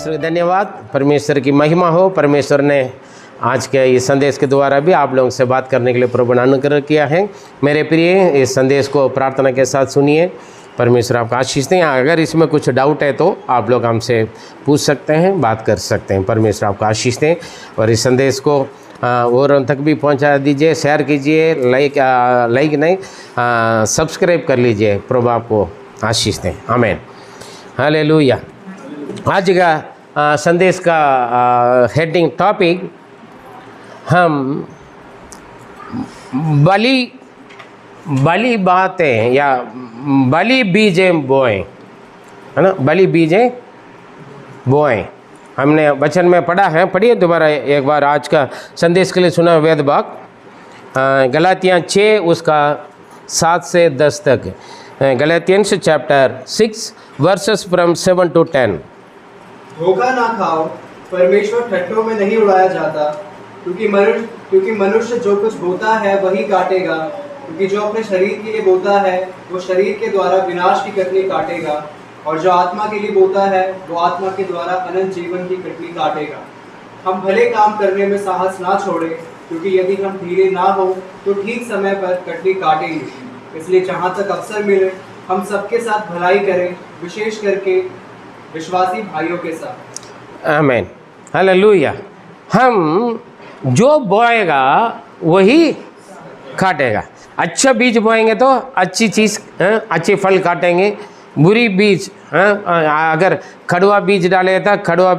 परमेश्वर धन्यवाद, परमेश्वर की महिमा हो। परमेश्वर ने आज के इस संदेश के द्वारा भी आप लोगों से बात करने के लिए प्रभु ने अनुग्रह किया है। मेरे प्रिय, इस संदेश को प्रार्थना के साथ सुनिए। परमेश्वर आपका आशीष दें। अगर इसमें कुछ डाउट है तो आप लोग हमसे पूछ सकते हैं, बात कर सकते हैं। परमेश्वर आपका आशीष दें और इस संदेश को और तक भी पहुंचा दीजिए, शेयर कीजिए, लाइक नहीं सब्सक्राइब कर लीजिए। प्रभु आपको आशीष दें। आमीन, हालेलुया। आज का संदेश का हेडिंग टॉपिक हम बलि बातें या बलि बीजें बोएं, है ना। बलि बीजें बोएं हमने वचन में पढ़ा है। पढ़िए दोबारा एक बार आज का संदेश के लिए सुना वेद भाग गलातियाँ 6 उसका 7 से 10 तक। गलातियंस चैप्टर 6 वर्सेस फ्रॉम 7 to 10। धोखा ना खाओ, परमेश्वर ठट्ठों में नहीं उड़ाया जाता, क्योंकि मनुष्य जो कुछ बोता है वही काटेगा। क्योंकि जो अपने शरीर के लिए बोता है वो शरीर के द्वारा विनाश की कटनी काटेगा, और जो आत्मा के लिए बोता है वो आत्मा के द्वारा अनंत जीवन की कटनी काटेगा। हम भले काम करने में साहस ना छोड़ें, क्योंकि यदि हम धीरे ना हो तो ठीक समय पर कटनी काटेंगे। इसलिए जहाँ तक अवसर मिले हम सबके साथ भलाई करें, विशेष करके विश्वासी भाइयों के साथ। आमीन, हालेलुया। हम जो बोएगा वही काटेगा। अच्छा बीज बोएंगे तो अच्छी चीज़, अच्छे फल काटेंगे। बुरी बीज, अगर कड़वा बीज डालेगा तो कड़वा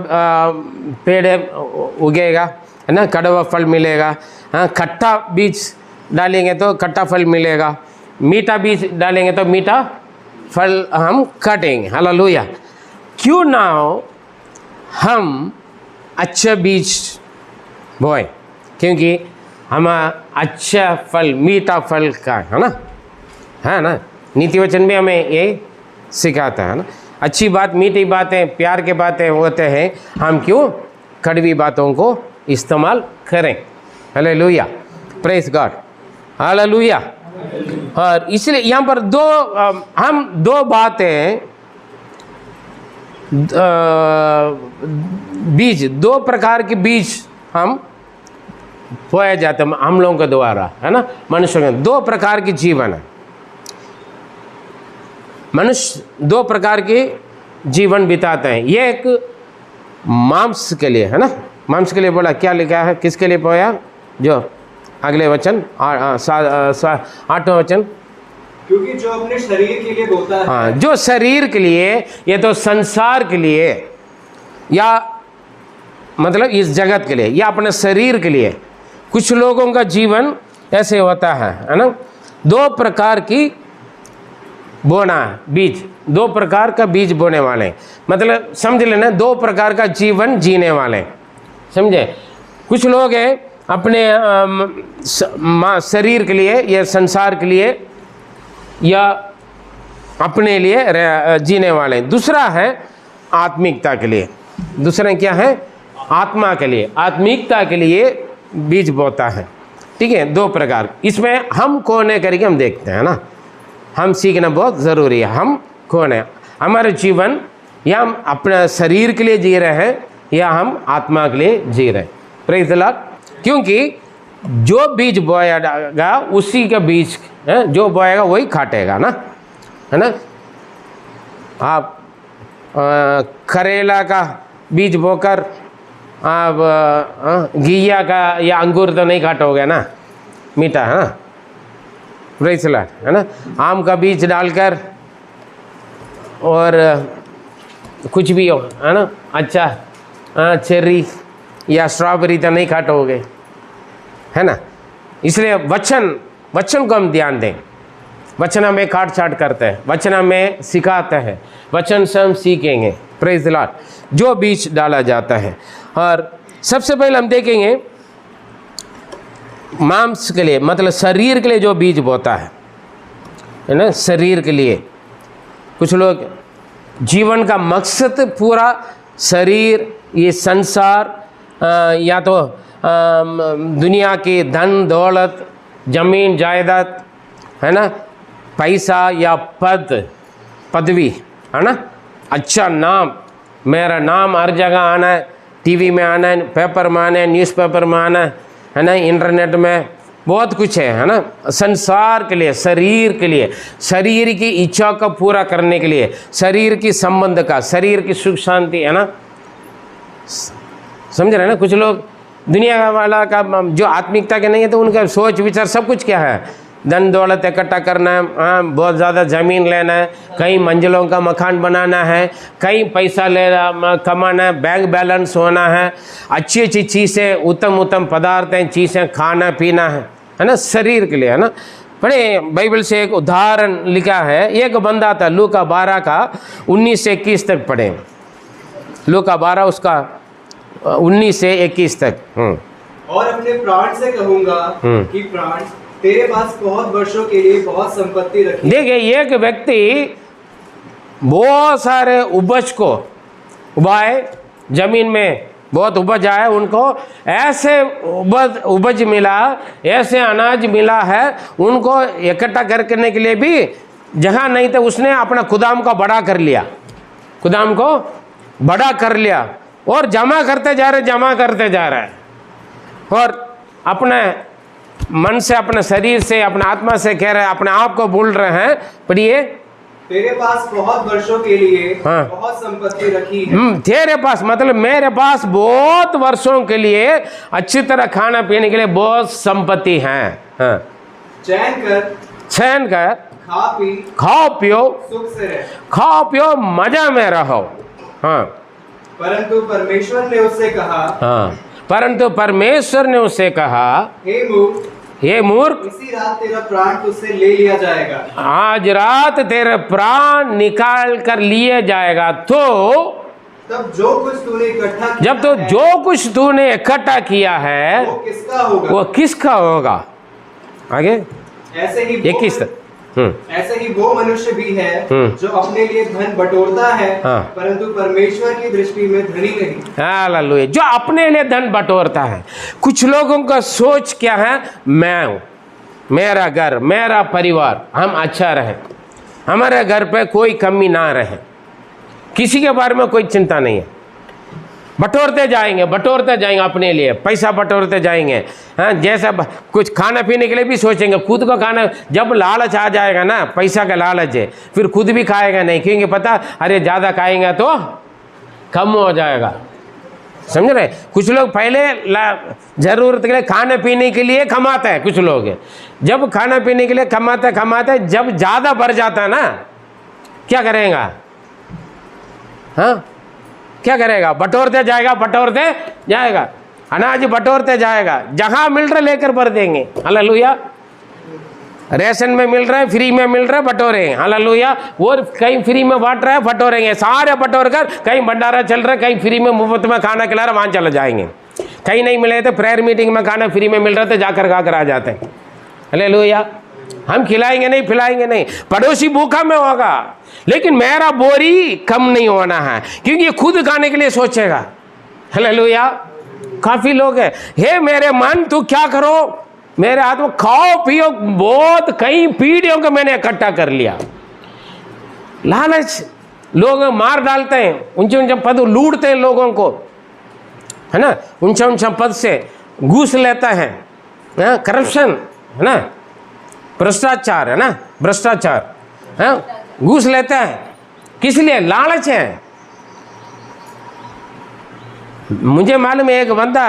पेड़ उगेगा, है ना, कड़वा फल मिलेगा। खट्टा बीज डालेंगे तो खट्टा फल मिलेगा। मीठा बीज डालेंगे तो मीठा फल हम काटेंगे। हालेलुया। क्यों ना हम अच्छा बीज बोएं, क्योंकि हम अच्छा फल, मीठा फल का, है ना। नीति वचन भी हमें ये सिखाता है ना। अच्छी बात, मीठी बातें, प्यार के बातें होते हैं, हम क्यों कड़वी बातों को इस्तेमाल करें। Hallelujah, praise God, hallelujah. और इसलिए यहाँ पर हम दो बातें, बीज, 2 प्रकार के बीज हम बोया जाते हैं हम लोगों के द्वारा, है ना। मनुष्य के 2 प्रकार की जीवन है। मनुष्य 2 प्रकार के जीवन बिताते हैं। ये एक मांस के लिए, है ना। मांस के लिए बोला, क्या लिखा है, किसके लिए बोया? जो अगले वचन 8वां वचन, क्योंकि जो अपने शरीर के लिए बोता है, हाँ, जो शरीर के लिए, ये तो संसार के लिए, या मतलब इस जगत के लिए, या अपने शरीर के लिए। कुछ लोगों का जीवन ऐसे होता है ना। 2 प्रकार की बोना बीज, 2 प्रकार का बीज बोने वाले, मतलब समझ लेना 2 प्रकार का जीवन जीने वाले, समझे। कुछ लोग हैं अपने शरीर के लिए या संसार के लिए या अपने लिए जीने वाले। दूसरा है आत्मिकता के लिए। दूसरा क्या है? आत्मा के लिए, आत्मिकता के लिए बीज बोता है। ठीक है, 2 प्रकार। इसमें हम कौन है करके हम देखते हैं ना। हम सीखना बहुत ज़रूरी है। हम कौन है? हमारे जीवन या हम अपने शरीर के लिए जी रहे हैं या हम आत्मा के लिए जी रहे हैं। Praise the Lord. क्योंकि जो बीज बोएगा उसी का बीज, जो बोएगा वही काटेगा ना, है ना। आप करेला का बीज बोकर आप घिया का या अंगूर तो नहीं काटोगे ना, मीठा, है ना। प्रेज़ द लॉर्ड, है ना। आम का बीज डालकर और कुछ भी हो, है ना, अच्छा चेरी या स्ट्रॉबेरी तो नहीं काटोगे, है ना। इसलिए वचन को हम ध्यान दें। वचन हमें काट छाट करते हैं, वचन हमें सिखाते हैं, वचन से हम सीखेंगे। Praise the Lord. जो बीज डाला जाता है, और सबसे पहले हम देखेंगे मांस के लिए, मतलब शरीर के लिए जो बीज बोता है ना, शरीर के लिए। कुछ लोग जीवन का मकसद पूरा शरीर, ये संसार, या तो दुनिया की धन दौलत, जमीन जायदाद, है ना, पैसा या पदवी, है ना, अच्छा नाम, मेरा नाम हर जगह आना है, टीवी में आना है, पेपर में आना है, न्यूज़पेपर में आना है ना, इंटरनेट में बहुत कुछ है ना। संसार के लिए, शरीर के लिए, शरीर की इच्छा को पूरा करने के लिए, शरीर की संबंध का, शरीर की सुख शांति, है ना, समझ रहे हैं ना। कुछ लोग दुनिया वाला का जो आत्मिकता के नहीं है तो उनका सोच विचार सब कुछ क्या है, धन दौलत इकट्ठा करना है, हाँ, बहुत ज़्यादा ज़मीन लेना है, कई मंजिलों का मकान बनाना है, कई पैसा लेना कमाना है, बैंक बैलेंस होना है, अच्छी अच्छी चीज़ें, उत्तम उत्तम पदार्थें, चीज़ें खाना पीना है ना, शरीर के लिए, है ना। पढ़े बाइबल से एक उदाहरण लिखा है। एक बंदा था, लूका 12 का 19 से 21 तक पढ़े, लूका 12 उसका 19 से 21 तक। और अपने प्राण से कहूंगा कि प्राण, तेरे पास बहुत वर्षों के लिए बहुत संपत्ति रखी। देखिए, एक व्यक्ति बहुत सारे उपज को उगाए, जमीन में बहुत उपज आए, उनको ऐसे उपज मिला, ऐसे अनाज मिला है, उनको इकट्ठा करने के लिए भी जगह नहीं था। उसने अपना गोदाम को बड़ा कर लिया, गोदाम को बड़ा कर लिया और जमा करते जा रहे हैं और अपने मन से, अपने शरीर से, अपने आत्मा से कह रहे हैं, अपने आप को भूल रहे हैं। पढ़िए, तेरे पास बहुत वर्षों के लिए हाँ, बहुत संपत्ति रखी है। तेरे पास मतलब मेरे पास बहुत वर्षों के लिए अच्छी तरह खाना पीने के लिए बहुत संपत्ति है। हाँ, चैन कर खाओ पियो, सुख से रह, खाओ पियो, मजा में रहो। हाँ, परंतु परमेश्वर ने उससे कहा, हाँ, परंतु परमेश्वर ने उससे कहा, हे मूर्ख, इसी रात तेरा प्राण तुझसे ले लिया जाएगा। आज रात तेरे प्राण निकाल कर लिए जाएगा। तो तब जो कुछ तूने इकट्ठा किया, जब तो जो कुछ तूने इकट्ठा किया है वो किसका होगा? वो किसका होगा? आगे ऐसे ही 21 तक। ऐसे ही वो मनुष्य भी है जो अपने लिए धन बटोरता है, हाँ, परंतु परमेश्वर की दृष्टि में धनी नहीं। हालेलुया। जो अपने लिए धन बटोरता है। कुछ लोगों का सोच क्या है, मैं हूं, मेरा घर, मेरा परिवार, हम अच्छा रहे, हमारे घर पे कोई कमी ना रहे, किसी के बारे में कोई चिंता नहीं है। बटोरते जाएंगे अपने लिए, पैसा बटोरते जाएंगे। हाँ, जैसा कुछ खाना पीने के लिए भी सोचेंगे, खुद को खाना, जब लालच आ जाएगा ना, पैसा का लालच है, फिर खुद भी खाएगा नहीं, क्योंकि पता अरे ज़्यादा खाएंगे तो कम हो जाएगा। समझ रहे? कुछ लोग पहले ज़रूरत के लिए खाने पीने के लिए कमाते हैं। कुछ लोग जब खाना पीने के लिए कमाते जब ज़्यादा बढ़ जाता है ना, क्या करेगा? हाँ, क्या करेगा? बटोरते जाएगा, अनाज बटोरते जाएगा, जहां मिल रहा लेकर भर देंगे। हालेलुया। रेशन में मिल रहा है, फ्री में मिल रहा है, बटोरेंगे। हालेलुया। वो कहीं फ्री में बांट रहा है, बटोरेंगे, सारे बटोर कर, कहीं भंडारा चल रहा है, कहीं फ्री में मुफ्त में खाना खिला रहा, वहां चले जाएंगे। कहीं नहीं मिले तो प्रेयर मीटिंग में खाना फ्री में मिल रहा था, जाकर खाकर आ जाते हैं। हालेलुया। हम खिलाएंगे नहीं, पिलाएंगे नहीं, पड़ोसी भूखा में होगा, लेकिन मेरा बोरी कम नहीं होना है, क्योंकि ये खुद खाने के लिए सोचेगा। हालेलुया। काफी लोग हैं, हे मेरे मन तू क्या करो, मेरे हाथ में खाओ पियो, बहुत कई पीढ़ियों को मैंने इकट्ठा कर लिया। लालच, लोग मार डालते हैं, ऊंचे पद लूटते हैं लोगों को, है ना, ऊंचा पद से घूस लेता है, करप्शन है ना, भ्रष्टाचार है ना, भ्रष्टाचार है, घूस लेता है। किस लिए? लालच है। मुझे मालूम है, एक बंदा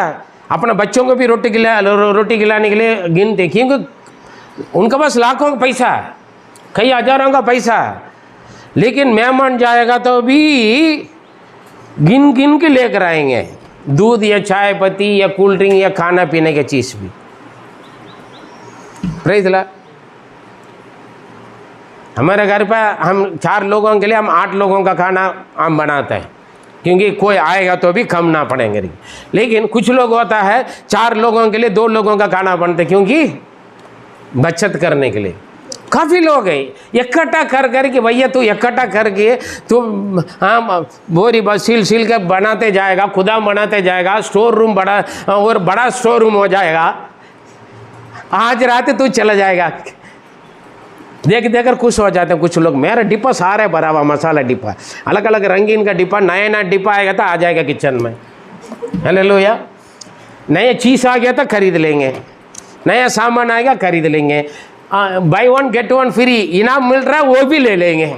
अपने बच्चों को भी रोटी खिलाने के लिए गिनते, क्योंकि उनके पास लाखों का पैसा है, कई हजारों का पैसा है, लेकिन मेहमान जाएगा तो भी गिन के लेकर आएंगे, दूध या चाय पत्ती या कोल्ड ड्रिंक या खाना पीने की चीज़ भी। Praise the Lord. हमारे घर पर हम 4 लोगों के लिए हम 8 लोगों का खाना हम बनाते हैं, क्योंकि कोई आएगा तो भी कम ना पड़ेंगे। लेकिन कुछ लोग होता है 4 लोगों के लिए 2 लोगों का खाना बनते, क्योंकि बचत करने के लिए। काफ़ी लोग हैं इकट्ठा कर के, भैया तू इकट्ठा करके तू हाँ बोरी सील के बनाते जाएगा, खुदाम बनाते जाएगा, स्टोर रूम बड़ा और बड़ा स्टोर रूम हो जाएगा। आज रात तू चला जाएगा, देख देख कर खुश हो जाते हैं कुछ लोग। मेरा डिब्बा सारा भरा हुआ मसाला डिब्बा, अलग अलग रंगीन का डिब्बा, नया नया डिब्बा आएगा तो आ जाएगा किचन में। हालेलुया। नया चीज़ आ गया तो खरीद लेंगे, नया सामान आएगा खरीद लेंगे, बाई 1 गेट 1 फ्री इनाम मिल रहा है वो भी ले लेंगे।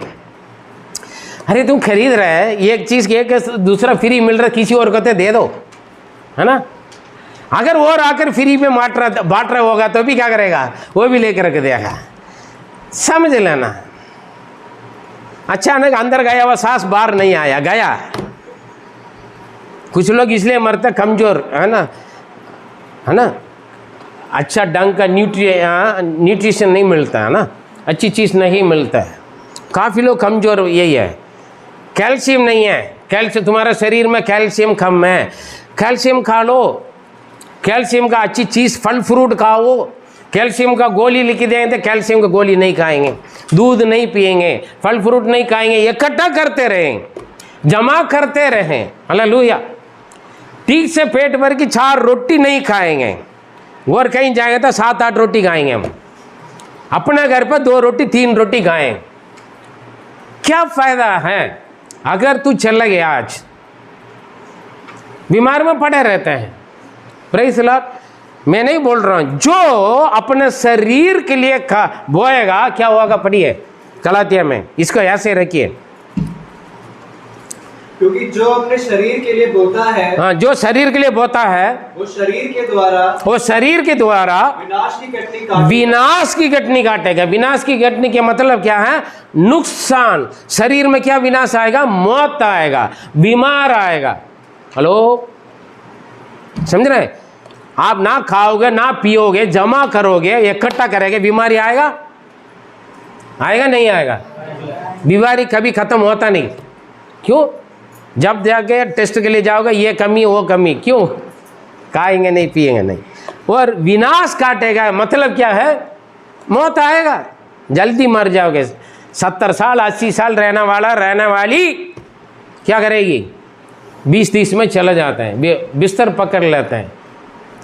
अरे तुम खरीद रहे है एक चीज़ एक दूसरा फ्री मिल रहा है, किसी और को तो दे दो, है ना। अगर और आकर फ्री में बांट रहा होगा तो भी क्या करेगा, वो भी लेकर रख देगा। समझ लेना। अचानक अंदर गया हुआ सांस बाहर नहीं आया, गया। कुछ लोग इसलिए मरते कमजोर, है ना, है ना। अच्छा ढंग का न्यूट्रिशन नहीं मिलता है ना, अच्छी चीज़ नहीं मिलता है। काफ़ी लोग कमज़ोर यही है, कैल्शियम नहीं है। कैल्शियम तुम्हारे शरीर में कैल्शियम कम है, कैल्शियम खा लो। कैल्शियम का अच्छी चीज़ फल फ्रूट खाओ। कैल्शियम का गोली लिख देंगे तो कैल्शियम का गोली नहीं खाएंगे, दूध नहीं पिएंगे, फल फ्रूट नहीं खाएंगे, इकट्ठा करते रहें, जमा करते रहें। हालेलुया। ठीक से पेट भर की 4 रोटी नहीं खाएंगे, और कहीं जाएंगे तो 7-8 रोटी खाएंगे हम। अपने घर पर 2 रोटी 3 रोटी खाएं। क्या फायदा है अगर तू चला गया, आज बीमार में पड़े रहते हैं। Praise Lord. मैं नहीं बोल रहा हूं, जो अपने शरीर के लिए बोएगा क्या होगा, पढ़िए गलातिया में, इसको ऐसे रखिए। क्योंकि जो अपने शरीर के लिए बोता है, हाँ, जो शरीर के लिए बोता है वो शरीर के द्वारा विनाश की गठनी काटेगा। विनाश की गठनी के मतलब क्या है, नुकसान। शरीर में क्या विनाश आएगा, मौत आएगा, बीमार आएगा। हेलो, समझ रहे। आप ना खाओगे ना पियोगे, जमा करोगे, इकट्ठा करेंगे, बीमारी आएगा, आएगा नहीं आएगा। बीमारी कभी खत्म होता नहीं। क्यों? जब जाके टेस्ट के लिए जाओगे, ये कमी वो कमी, क्यों? खाएंगे नहीं पिएंगे नहीं। और विनाश काटेगा मतलब क्या है, मौत आएगा, जल्दी मर जाओगे। 70 साल 80 साल रहने वाली क्या करेगी, 20-30 में चले जाते हैं, बिस्तर पकड़ लेते हैं।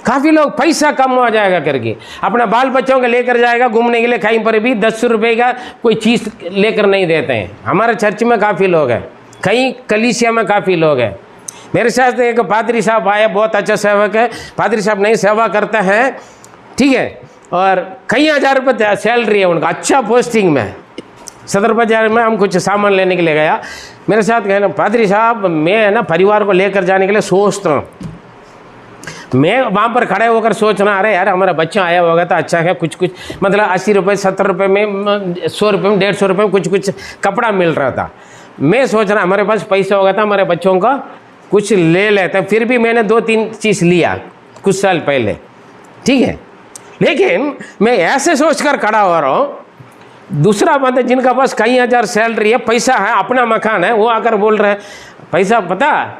काफ़ी लोग पैसा कम हो जाएगा करके अपना बाल बच्चों को लेकर जाएगा घूमने के लिए, कहीं पर भी 10 रुपये का कोई चीज़ लेकर नहीं देते हैं। हमारे चर्च में काफ़ी लोग हैं, कहीं कलीसिया में काफ़ी लोग हैं। मेरे साथ एक पादरी साहब आए, बहुत अच्छा सेवक है। पादरी साहब नहीं सेवा करते हैं, ठीक है, और कई हज़ार रुपये सैलरी है उनका, अच्छा पोस्टिंग में। सदर बाजार में हम कुछ सामान लेने के लिए गया, मेरे साथ कहना, पादरी साहब मैं ना परिवार को लेकर जाने के लिए सोचता हूँ। मैं वहाँ पर खड़े होकर सोच रहा, अरे यार हमारा बच्चा आया होगा तो अच्छा है, कुछ मतलब 80 रुपये 70 रुपये में, 100 रुपये में, 150 रुपये में कुछ कपड़ा मिल रहा था। मैं सोच रहा हमारे पास पैसा होगा तो हमारे बच्चों का कुछ ले लेते हैं। फिर भी मैंने 2-3 चीज़ लिया कुछ साल पहले, ठीक है। लेकिन मैं ऐसे सोचकर खड़ा हो रहा हूँ, दूसरा बंदा जिनका पास कई हज़ार सैलरी है, पैसा है, अपना मकान है, वो आकर बोल रहे हैं पैसा, पता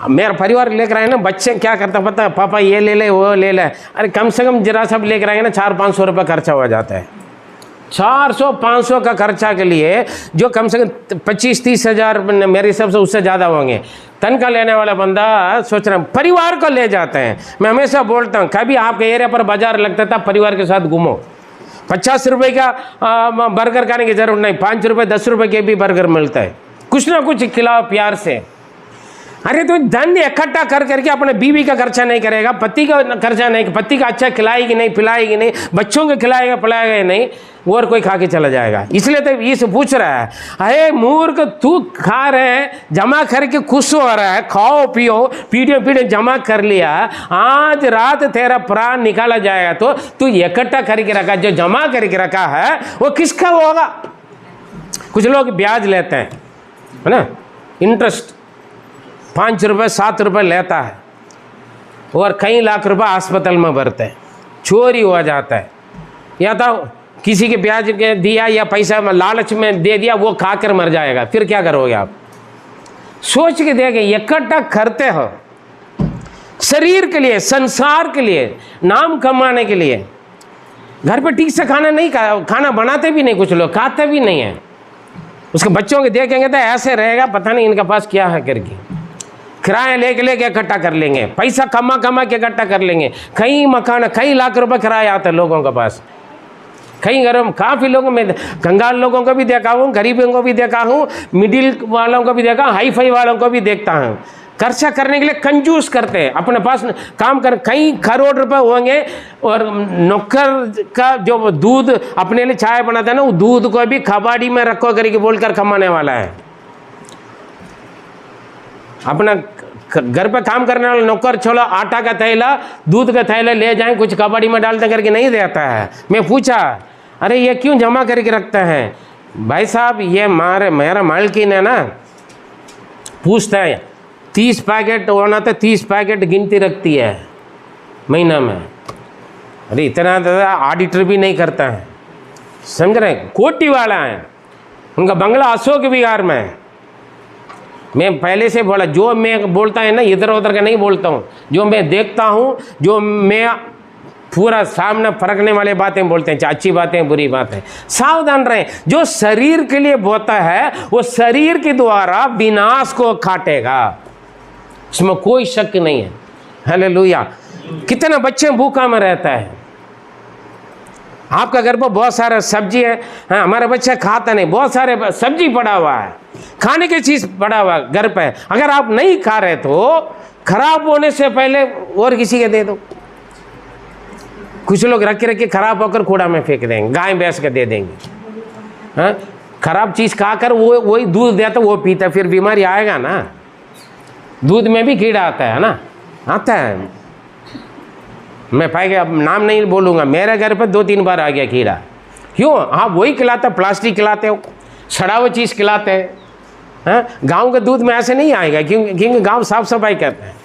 मेरा परिवार लेकर आए ना, बच्चे क्या करता पता है, पापा ये ले ले वो ले ले। अरे कम से कम जरा सब लेकर आएंगे ना 400-500 रुपये खर्चा हो जाता है। 400-500 का खर्चा के लिए जो कम से कम 25-30 हज़ार मेरे हिसाब से उससे ज़्यादा होंगे, तनख्वाह लेने वाला बंदा सोच रहा है परिवार को ले जाते हैं। मैं हमेशा बोलता हूँ, कभी आपके एरिया पर बाजार लगता था, परिवार के साथ घूमो। 50 रुपये का बर्गर खाने की ज़रूरत नहीं, 5 रुपये 10 रुपये के भी बर्गर मिलता है, कुछ ना कुछ खिलाओ प्यार से। अरे तो धन इकट्ठा कर करके अपने बीवी का खर्चा नहीं करेगा, पति का खर्चा नहीं, पति का अच्छा खिलाएगी नहीं, पिलाएगी नहीं, बच्चों को खिलाएगा पिलाएगा नहीं, और कोई खा के चला जाएगा। इसलिए तो ये से पूछ रहा है, अरे मूर्ख तू खा रहे हैं, जमा करके खुश हो रहा है, खाओ पियो, पीढ़ियों जमा कर लिया, आज रात तेरा प्राण निकाला जाएगा तो तू इकट्ठा करके रखा, जो जमा करके रखा है वो किसका होगा। कुछ लोग ब्याज लेते हैं, है ना, इंटरेस्ट 5 रुपये 7 रुपये लेता है, और कई लाख रुपए अस्पताल में भरते हैं, चोरी हो जाता है। या तो किसी के ब्याज के दिया या पैसा में लालच में दे दिया, वो खाकर मर जाएगा, फिर क्या करोगे आप। सोच के देखें, इकट्ठा करते हो शरीर के लिए, संसार के लिए, नाम कमाने के लिए। घर पे ठीक से खाना बनाते भी नहीं, कुछ लोग खाते भी नहीं है। उसके बच्चों के देखेंगे तो ऐसे रहेगा, पता नहीं इनके पास क्या है करके। किराया लेके इकट्ठा कर लेंगे, पैसा कमा के इकट्ठा कर लेंगे। कई मकान, कई लाख रुपए किराया आता है लोगों के पास। कई घरों में काफ़ी लोगों में, कंगाल लोगों को भी देखा हूँ, गरीबों को भी देखा हूँ, मिडिल वालों को भी देखा, हाई फाई वालों को भी देखता हूँ। खर्चा करने के लिए कंजूस करते हैं, अपने पास काम कर, कई करोड़ रुपए होंगे और नौकर का जो दूध अपने लिए चाय बनाता है ना, वो दूध को भी कबाड़ी में रखो करके बोलकर कमाने वाला है। अपना घर पे काम करने वाला नौकर छोला आटा का थैला, दूध का थैला ले जाएं, कुछ कबाड़ी में डालते करके नहीं देता है। मैं पूछा, अरे ये क्यों जमा करके रखते हैं? भाई साहब ये मेरा मालकिन है ना, पूछता है 30 पैकेट होना तो 30 पैकेट गिनती रखती है महीना में। अरे इतना ऑडिटर भी नहीं करता है, समझ रहे हैं? कोटी वाला है, उनका बंगला अशोक विहार में है। मैं पहले से बोला, जो मैं बोलता है ना इधर उधर का नहीं बोलता हूँ, जो मैं देखता हूँ, जो मैं पूरा सामने फरकने वाले बातें बोलते हैं, अच्छी बातें बुरी बातें। सावधान रहें, जो शरीर के लिए बोता है वो शरीर के द्वारा विनाश को काटेगा, इसमें कोई शक नहीं है। हालेलुया। कितने बच्चे भूखा में रहता है, आपका घर पर बहुत सारा सब्जी है, हाँ हमारा बच्चा खाता नहीं, बहुत सारे सब्जी पड़ा हुआ है, खाने की चीज़ पड़ा हुआ है घर पे, अगर आप नहीं खा रहे तो खराब होने से पहले और किसी के दे दो। कुछ लोग रख खराब होकर कूड़ा में फेंक देंगे, गाय भैंस के दे देंगे। हाँ, खराब चीज़ खाकर वो वही दूध देता वो पीता, फिर बीमारी आएगा ना। दूध में भी कीड़ा आता है ना, आता है। मैं पाई गया, अब नाम नहीं बोलूँगा, मेरे घर पर 2-3 बार आ गया कीड़ा। क्यों? आप वही खिलाते, प्लास्टिक खिलाते हो, सड़ा हुआ चीज़ खिलाते हैं। हाँ, गाँव के दूध में ऐसे नहीं आएगा, क्योंकि गाँव साफ सफाई करते हैं।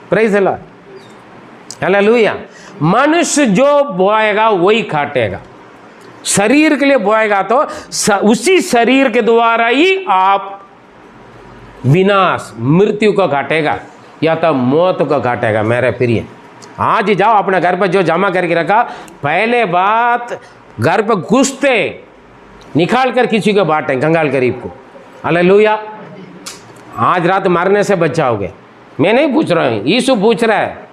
Praise the Lord, hallelujah. मनुष्य जो बोएगा वही काटेगा। शरीर के लिए बोएगा तो उसी शरीर के द्वारा ही आप विनाश, मृत्यु को काटेगा या तो मौत को काटेगा। मेरे प्रिय, आज ही जाओ अपने घर पर जो जमा करके रखा, पहले बात घर पर घुसते निकाल कर किसी को बांटें, कंगाल गरीब को। हालेलुया। आज रात मारने से बच जाओगे। मैं नहीं पूछ रहा हूँ, यीशु पूछ रहा है।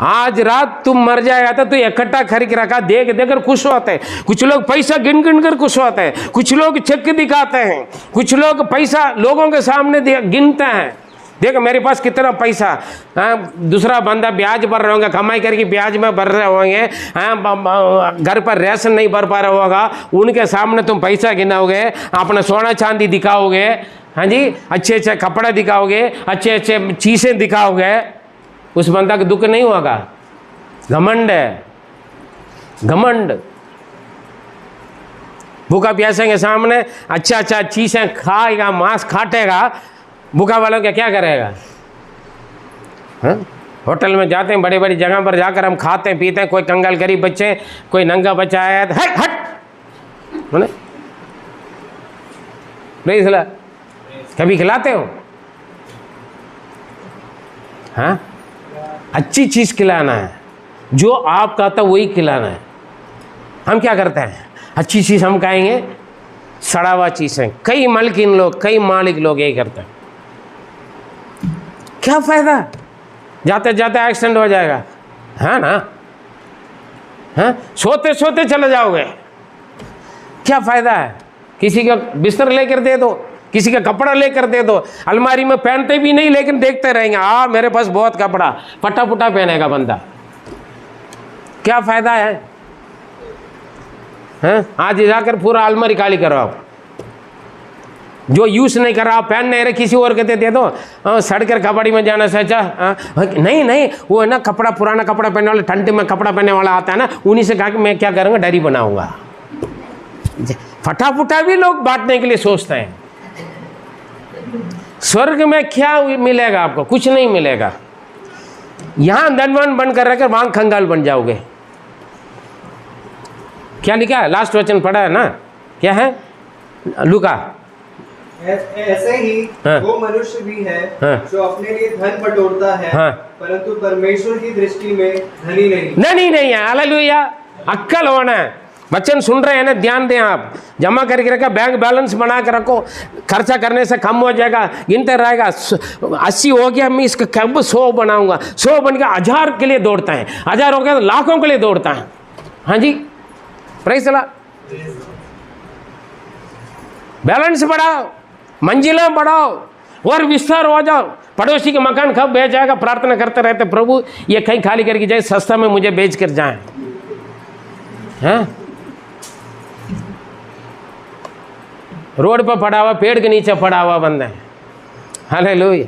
आज रात तुम मर जाएगा तो इकट्ठा खरीद रखा, देख देकर खुश होते हैं। कुछ लोग पैसा गिन गिन कर खुश होते हैं, कुछ लोग चेक दिखाते हैं, कुछ लोग पैसा लोगों के सामने गिनते हैं, देखो मेरे पास कितना पैसा। हाँ, दूसरा बंदा ब्याज भर रहे होंगे, कमाई करके ब्याज में भर रहे होंगे। हाँ, घर पर राशन नहीं भर पा रहा होगा, उनके सामने तुम पैसा गिनाओगे, अपना सोना चांदी दिखाओगे। हाँ जी, अच्छे अच्छे कपड़े दिखाओगे, अच्छे अच्छे चीज़ें दिखाओगे, उस बंदा को दुख नहीं होगा। घमंड है, घमंड। भूखा प्यासे के सामने अच्छा अच्छा चीज़ें खाएगा, मांस काटेगा, भूखा वालों का क्या करेगा? हाँ? होटल में जाते हैं, बड़ी बड़ी जगह पर जाकर हम खाते हैं पीते हैं, कोई कंगाल गरीब बच्चे, कोई नंगा बच्चा आया तो हट हट, नहीं खिला, कभी खिलाते हो? हाँ, अच्छी चीज़ खिलाना है, जो आप कहता वही खिलाना है। हम क्या करते हैं? अच्छी चीज़ हम खाएंगे, सड़ा हुआ चीज़ है। कई मालिकिन लोग, कई मालिक लोग यही करते हैं। क्या फ़ायदा? जाते जाते एक्सीडेंट हो जाएगा, है ना? हाँ, सोते सोते चले जाओगे, क्या फ़ायदा है? किसी का बिस्तर लेकर दे दो, किसी का कपड़ा लेकर दे दो, अलमारी में पहनते भी नहीं लेकिन देखते रहेंगे, मेरे पास बहुत कपड़ा, फटा फुटा पहनेगा बंदा, क्या फ़ायदा है? हैं? आज जाकर पूरा अलमारी खाली करो आप, जो यूज़ नहीं कर रहा पहन नहीं रहे, किसी और के दे दो। सड़कर कबाड़ी में जाना से अच्छा नहीं नहीं, वो है ना कपड़ा, पुराना कपड़ा पहनने वाला, ठंडी में कपड़ा पहनने वाला आता है ना, उन्हीं से कहा कि मैं क्या करूँगा, डरी बनाऊँगा। फटा फुटा भी लोग बांटने के लिए सोचते हैं। स्वर्ग में क्या मिलेगा आपको? कुछ नहीं मिलेगा। यहाँ धनवान बनकर रहकर वहाँ कंगाल बन जाओगे। क्या लिखा है? लास्ट वचन पढ़ा है ना, क्या है? लूका। ऐसे ही हाँ। वो मनुष्य भी है हाँ। जो अपने लिए धन बटोरता है, हाँ। परंतु परमेश्वर की दृष्टि में धनी नहीं है। हालेलुया। अक्कल होना है। वचन सुन रहे हैं ना, ध्यान दें आप। जमा करके रखा, बैंक बैलेंस बना कर रखो, खर्चा करने से कम हो जाएगा, गिनते रहेगा। 80 हो गया, मैं इसका कब 100 बनाऊंगा, 100 बन गया 1000 के लिए दौड़ता है, 1000 हो गया तो लाखों के लिए दौड़ता है। हाँ जी, प्रेज़ द लॉर्ड। बैलेंस बढ़ाओ, मंजिला बढ़ाओ और विस्तार हो जाओ। पड़ोसी के मकान कब बेच जाएगा, प्रार्थना करते रहते प्रभु ये कहीं खाली करके जाए, सस्ता में मुझे बेच कर जाए। हैं रोड पर पड़ा हुआ, पेड़ के नीचे पड़ा हुआ बंदा है, हालेलुया।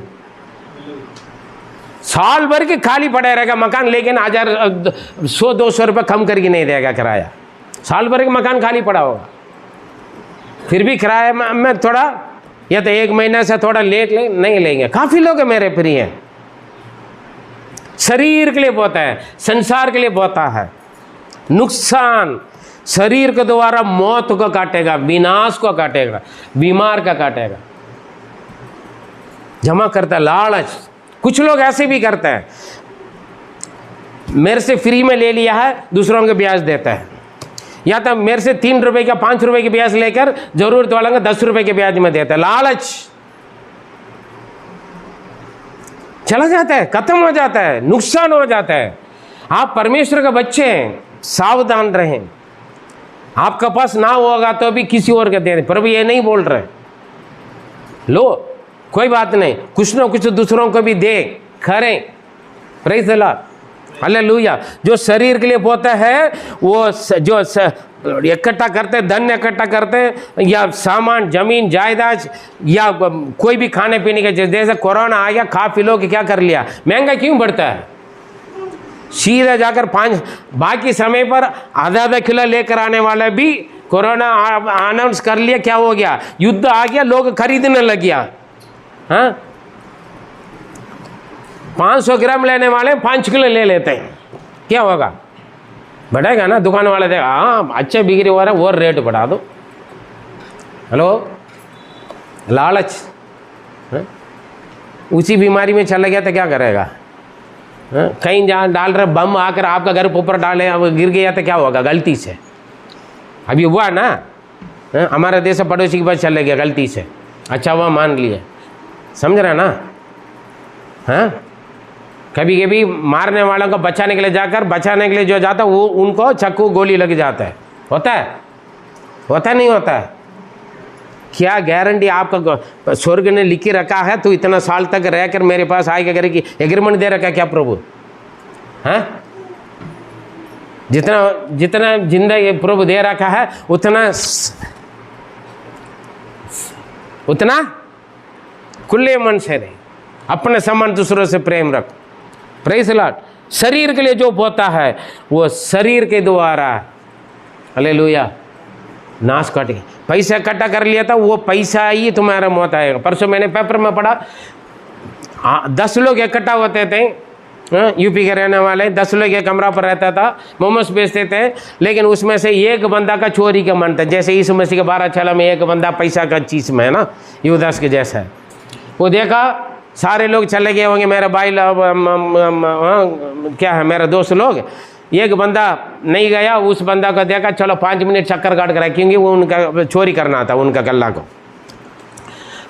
साल भर के खाली पड़ा रहेगा मकान, लेकिन 100-200 रुपये कम करके नहीं देगा किराया। साल भर के मकान खाली पड़ा होगा, फिर भी किराया में थोड़ा, या तो 1 महीना से थोड़ा लेट नहीं लेंगे। काफ़ी लोग हैं मेरे प्रिय हैं, शरीर के लिए बोता है, संसार के लिए बोता है। नुकसान शरीर के द्वारा मौत को काटेगा, विनाश को काटेगा, बीमार का काटेगा। जमा करता है लालच। कुछ लोग ऐसे भी करते हैं, मेरे से फ्री में ले लिया है, दूसरों को ब्याज देता है, या तो मेरे से 3 रुपए का 5 रुपए के ब्याज लेकर जरूरत वाला को 10 रुपए के ब्याज में देता है। लालच चला जाता है, खत्म हो जाता है, नुकसान हो जाता है। आप परमेश्वर के बच्चे हैं, सावधान रहें। आपका पास ना होगा तो भी किसी और के दे दें, प्रभु ये नहीं बोल रहे। लो कोई बात नहीं, कुछ ना कुछ दूसरों को भी दे, करें। Praise the Lord, hallelujah. जो शरीर के लिए बोता है, वो जो इकट्ठा करते, धन इकट्ठा करते, या सामान, जमीन, जायदाद, या कोई भी खाने पीने के, जैसे कोरोना आ गया, काफ़ी लोग क्या कर लिया, महंगा क्यों बढ़ता है, सीधा जाकर 5 बाकी समय पर आधा किलो लेकर आने वाला भी कोरोना अनाउंस कर लिया, क्या हो गया, युद्ध आ गया, लोग खरीदने लग गया। हाँ 500 ग्राम लेने वाले 5 किलो ले लेते हैं, क्या होगा, बढ़ेगा ना। दुकान वाले देगा, हाँ अच्छे बिक्री हो रहा है, और रेट बढ़ा दो। हेलो, लालच। उसी बीमारी में चला गया तो क्या करेगा, कहीं जहाँ डाल रहे बम आकर आपका घर ऊपर डाले, अब गिर गया तो क्या होगा, गलती से। अभी हुआ ना, हमारे देश से पड़ोसी के पास चले गया गलती से, अच्छा वह मान लिए, समझ रहे ना। हाँ कभी कभी मारने वालों को बचाने के लिए जाकर, बचाने के लिए जो जाता है वो उनको चाकू गोली लग जाता है। होता है, होता नहीं होता है। क्या गारंटी आपका स्वर्ग ने लिखी रखा है, तो इतना साल तक रहकर मेरे पास आएगा करेगी, एग्रीमेंट दे रखा है क्या प्रभु? हैं जितना जितना जिंदगी प्रभु दे रखा है उतना खुले मन से रहे, अपने समान दूसरों से प्रेम रखो। Praise the Lord. शरीर के लिए जो बोता है वो शरीर के द्वारा, हालेलुया, नाश काटेगा। पैसा इकट्ठा कर लिया था, वो पैसा ही तुम्हारा मौत आएगा। परसों मैंने पेपर में पढ़ा, 10 लोग इकट्ठा होते थे, यूपी के रहने वाले 10 लोग एक कमरा पर रहता था, मोमोस बेचते थे, लेकिन उसमें से एक बंदा का चोरी का मन था। जैसे यीशु मसीह के 12 साल में एक बंदा पैसा का चीज़ में है ना, यूदास के जैसा है। वो देखा सारे लोग चले गए होंगे, मेरा भाई क्या है, मेरा दोस्त लोग, एक बंदा नहीं गया। उस बंदा को देखा, चलो 5 मिनट चक्कर काट कर, क्योंकि वो उनका चोरी करना था, उनका गल्ला को।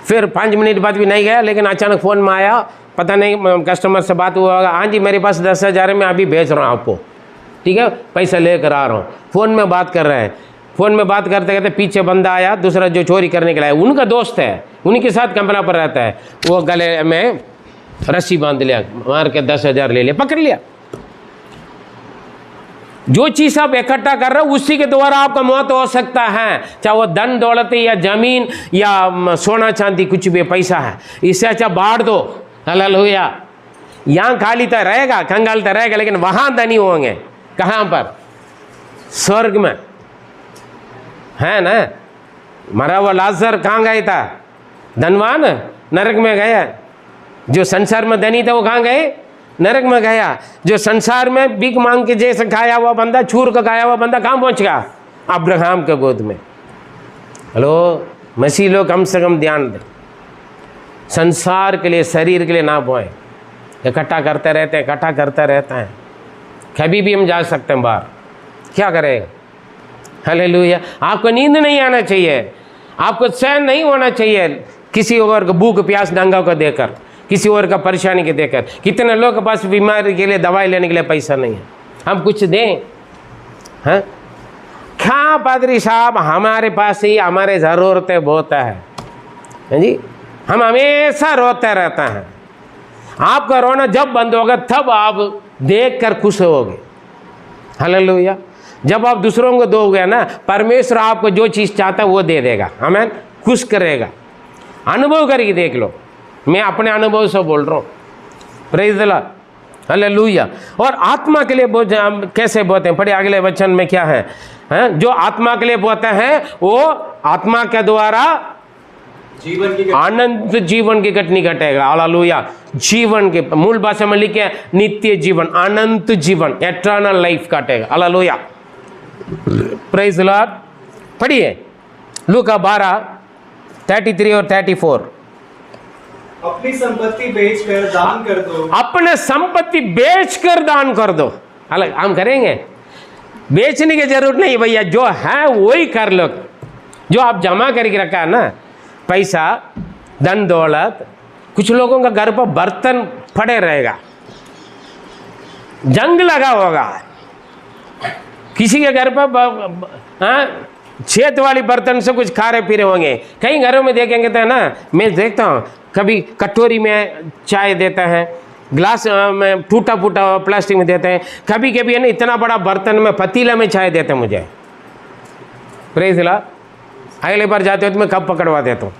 फिर 5 मिनट बाद भी नहीं गया, लेकिन अचानक फ़ोन में आया, पता नहीं कस्टमर से बात हुआ, हाँ जी मेरे पास 10,000 मैं अभी भेज रहा हूँ आपको, ठीक है, पैसा लेकर आ रहा हूँ। फ़ोन में बात कर रहे हैं, फ़ोन में बात करते करते पीछे बंदा आया, दूसरा जो चोरी करने के लिए, उनका दोस्त है, उन्हीं के साथ कमरा पर रहता है। वो गले में रस्सी बांध लिया, मार के 10,000 ले लिया, पकड़ लिया। जो चीज़ आप इकट्ठा कर रहे हो उसी के द्वारा आपका मौत हो सकता है, चाहे वो धन दौलत या जमीन या सोना चांदी, कुछ भी पैसा है। इससे अच्छा बांट दो, हालेलुया। यहाँ खाली तो रहेगा, कंगाल तो रहेगा, लेकिन वहाँ धनी होंगे। कहाँ पर? स्वर्ग में, है ना। मरा हुआ लाजर कहाँ गया था? धनवान नरक में गया। जो संसार में धनी था वो कहाँ गए? नरक में गया। जो संसार में भीख मांग के जैसे खाया हुआ बंदा, छूर का खाया हुआ बंदा कहाँ पहुँच गया? अब्राहम के गोद में। हेलो, मसीह लोग कम से कम ध्यान दें, संसार के लिए, शरीर के लिए ना बोएं। इकट्ठा करते रहते हैं, इकट्ठा करते रहते हैं, कभी भी हम जा सकते हैं बाहर, क्या करेगा? हालेलुया। आपको नींद नहीं आना चाहिए, आपको चैन नहीं होना चाहिए किसी और को भूख प्यास नंगा को देकर, किसी और का परेशानी के देकर। कितने लोग के पास बीमारी के लिए दवाई लेने के लिए पैसा नहीं है, हम कुछ दें। हाँ क्या पादरी साहब, हमारे पास ही हमारे ज़रूरतें बहुत है जी, हम हमेशा रोते रहते हैं। आपका रोना जब बंद होगा तब आप देखकर खुश होगे। हालेलुया। जब आप दूसरों को दोगे ना, परमेश्वर आपको जो चीज़ चाहता है वो दे देगा, हमें खुश करेगा। अनुभव करके देख लो, मैं अपने अनुभव से बोल रहा हूँ। Praise the Lord, hallelujah. और आत्मा के लिए कैसे बोते हैं, पढ़िए अगले वचन में क्या है, हैं? जो आत्मा के लिए बोते हैं वो आत्मा के द्वारा जीवन की अनंत जीवन की घटनी घटेगा। हालेलुया। जीवन के मूल भाषा में लिखे नित्य जीवन, अनंत जीवन, एटर्नल लाइफ काटेगा। हालेलुया। Praise the Lord. पढ़िए लूका 12:33 और 34। अपनी संपत्ति बेचकर दान कर दो। अपने संपत्ति बेचकर दान कर दो। अलग हम करेंगे, बेचने की जरूरत नहीं भैया, जो है वही कर लो। जो आप जमा करके रखा है ना, पैसा, धन दौलत, कुछ लोगों का घर पर बर्तन पड़े रहेगा, जंग लगा होगा। किसी के घर पर छेद वाली बर्तन से कुछ खा रहे पी रहे होंगे। कई घरों में देखेंगे तो ना, मैं देखता हूँ कभी कटोरी में चाय देता है, ग्लास में टूटा फूटा प्लास्टिक में देते हैं, कभी कभी है ना इतना बड़ा बर्तन में पतीला में चाय देते हैं मुझे। Praise the Lord. अगले बार जाते हो तो मैं कब पकड़वा देता हूँ।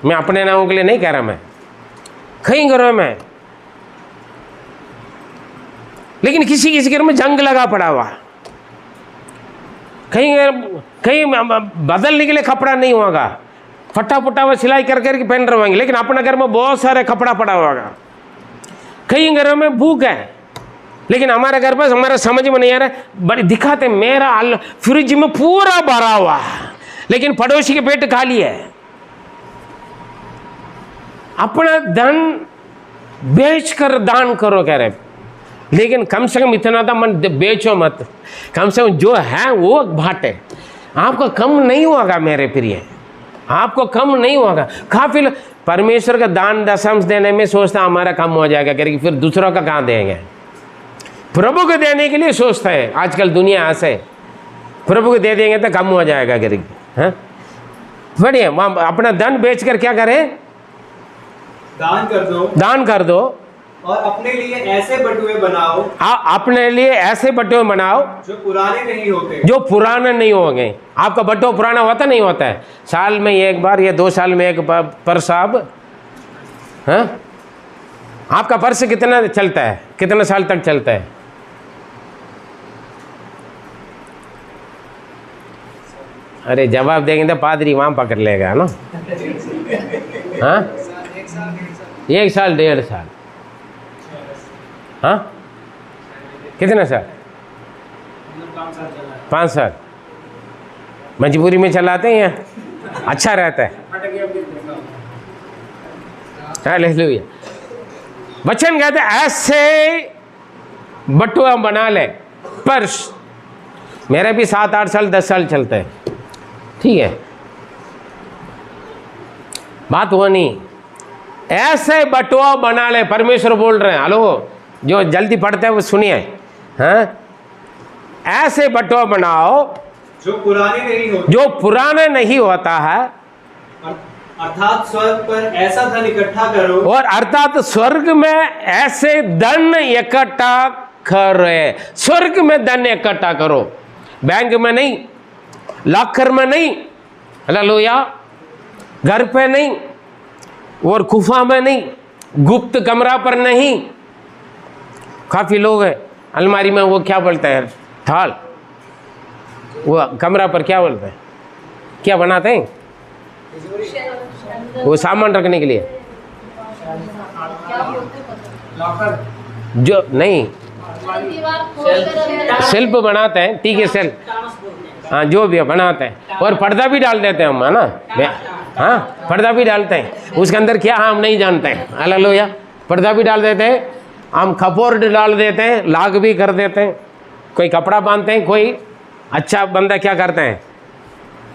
मैं अपने नामों के लिए नहीं कह रहा, मैं कई घरों में, लेकिन किसी किसी घर में जंग लगा पड़ा हुआ। कहीं बदलने के लिए कपड़ा नहीं होगा, फटा फटा हुआ सिलाई कर करके पहन रहे होंगे, लेकिन अपने घर में बहुत सारे कपड़ा पड़ा होगा। कई घरों में भूख है, लेकिन हमारे घर पर हमारा समझ में नहीं आ रहा है, बड़ी दिखाते मेरा फ्रिज में पूरा भरा हुआ, लेकिन पड़ोसी के पेट खाली है। अपना धन बेचकर दान करो कह रहे, लेकिन कम से कम इतना था मन बेचो मत, कम से कम जो है वो बांटे। आपको कम नहीं होगा मेरे प्रिय, आपको कम नहीं होगा। काफी परमेश्वर का दान दशंश देने में सोचता हमारा कम हो जाएगा करके, फिर दूसरों का कहाँ देंगे। प्रभु को देने के लिए सोचता है आजकल दुनिया ऐसे, प्रभु को दे देंगे तो कम हो जाएगा करके। हाँ बढ़िया, अपना धन बेचकर क्या करें, दान कर दो, दान कर दो। और अपने लिए ऐसे बटुए बनाओ, अपने लिए ऐसे बटुए बनाओ जो पुराने नहीं होते, जो पुराने नहीं होंगे। आपका बटुआ पुराना होता नहीं होता है, साल में एक बार या 2 साल में एक बार पर्स आप, हाँ आपका पर्स कितना चलता है, कितना साल तक चलता है? अरे जवाब देंगे तो पादरी वहाँ पकड़ लेगा ना। हाँ 1 साल 1.5 साल, हाँ कितना साल? 5 साल। मजबूरी में चलाते हैं या अच्छा रहता है? हालेलुया। वचन कहते ऐसे बटुआ बना ले पर्स, मेरे भी 7-8 साल 10 साल चलते हैं, ठीक है, बात वो नहीं। ऐसे बटुआ बना ले, परमेश्वर बोल रहे हैं। हेलो, जो जल्दी पढ़ते हैं वो सुनिए। हाँ ऐसे बटुआ बनाओ जो पुराने नहीं होते, जो पुराने नहीं होता है, अर्थात स्वर्ग पर ऐसा धन इकट्ठा करो, और अर्थात स्वर्ग में ऐसे धन इकट्ठा करे। स्वर्ग में धन इकट्ठा करो, बैंक में नहीं, लॉकर में नहीं, हालेलुया, घर पे नहीं, और गुफा में नहीं, गुप्त कमरा पर नहीं। काफी लोग हैं अलमारी में वो क्या बोलते हैं, थाल, वो कमरा पर क्या बोलते हैं, क्या बनाते हैं, वो सामान रखने के लिए जो नहीं, शिल्प बनाते हैं, ठीक है, शिल्प, हाँ जो भी है बनाते हैं, और पर्दा भी डाल देते हैं हम, है ना, हाँ पर्दा भी डालते हैं, उसके अंदर क्या हम नहीं जानते हैं। हालेलुया। पर्दा भी डाल देते हैं हम, कपोर्ड डाल देते हैं, लाग भी कर देते हैं, कोई कपड़ा बांधते हैं, कोई अच्छा बंदा क्या करते हैं,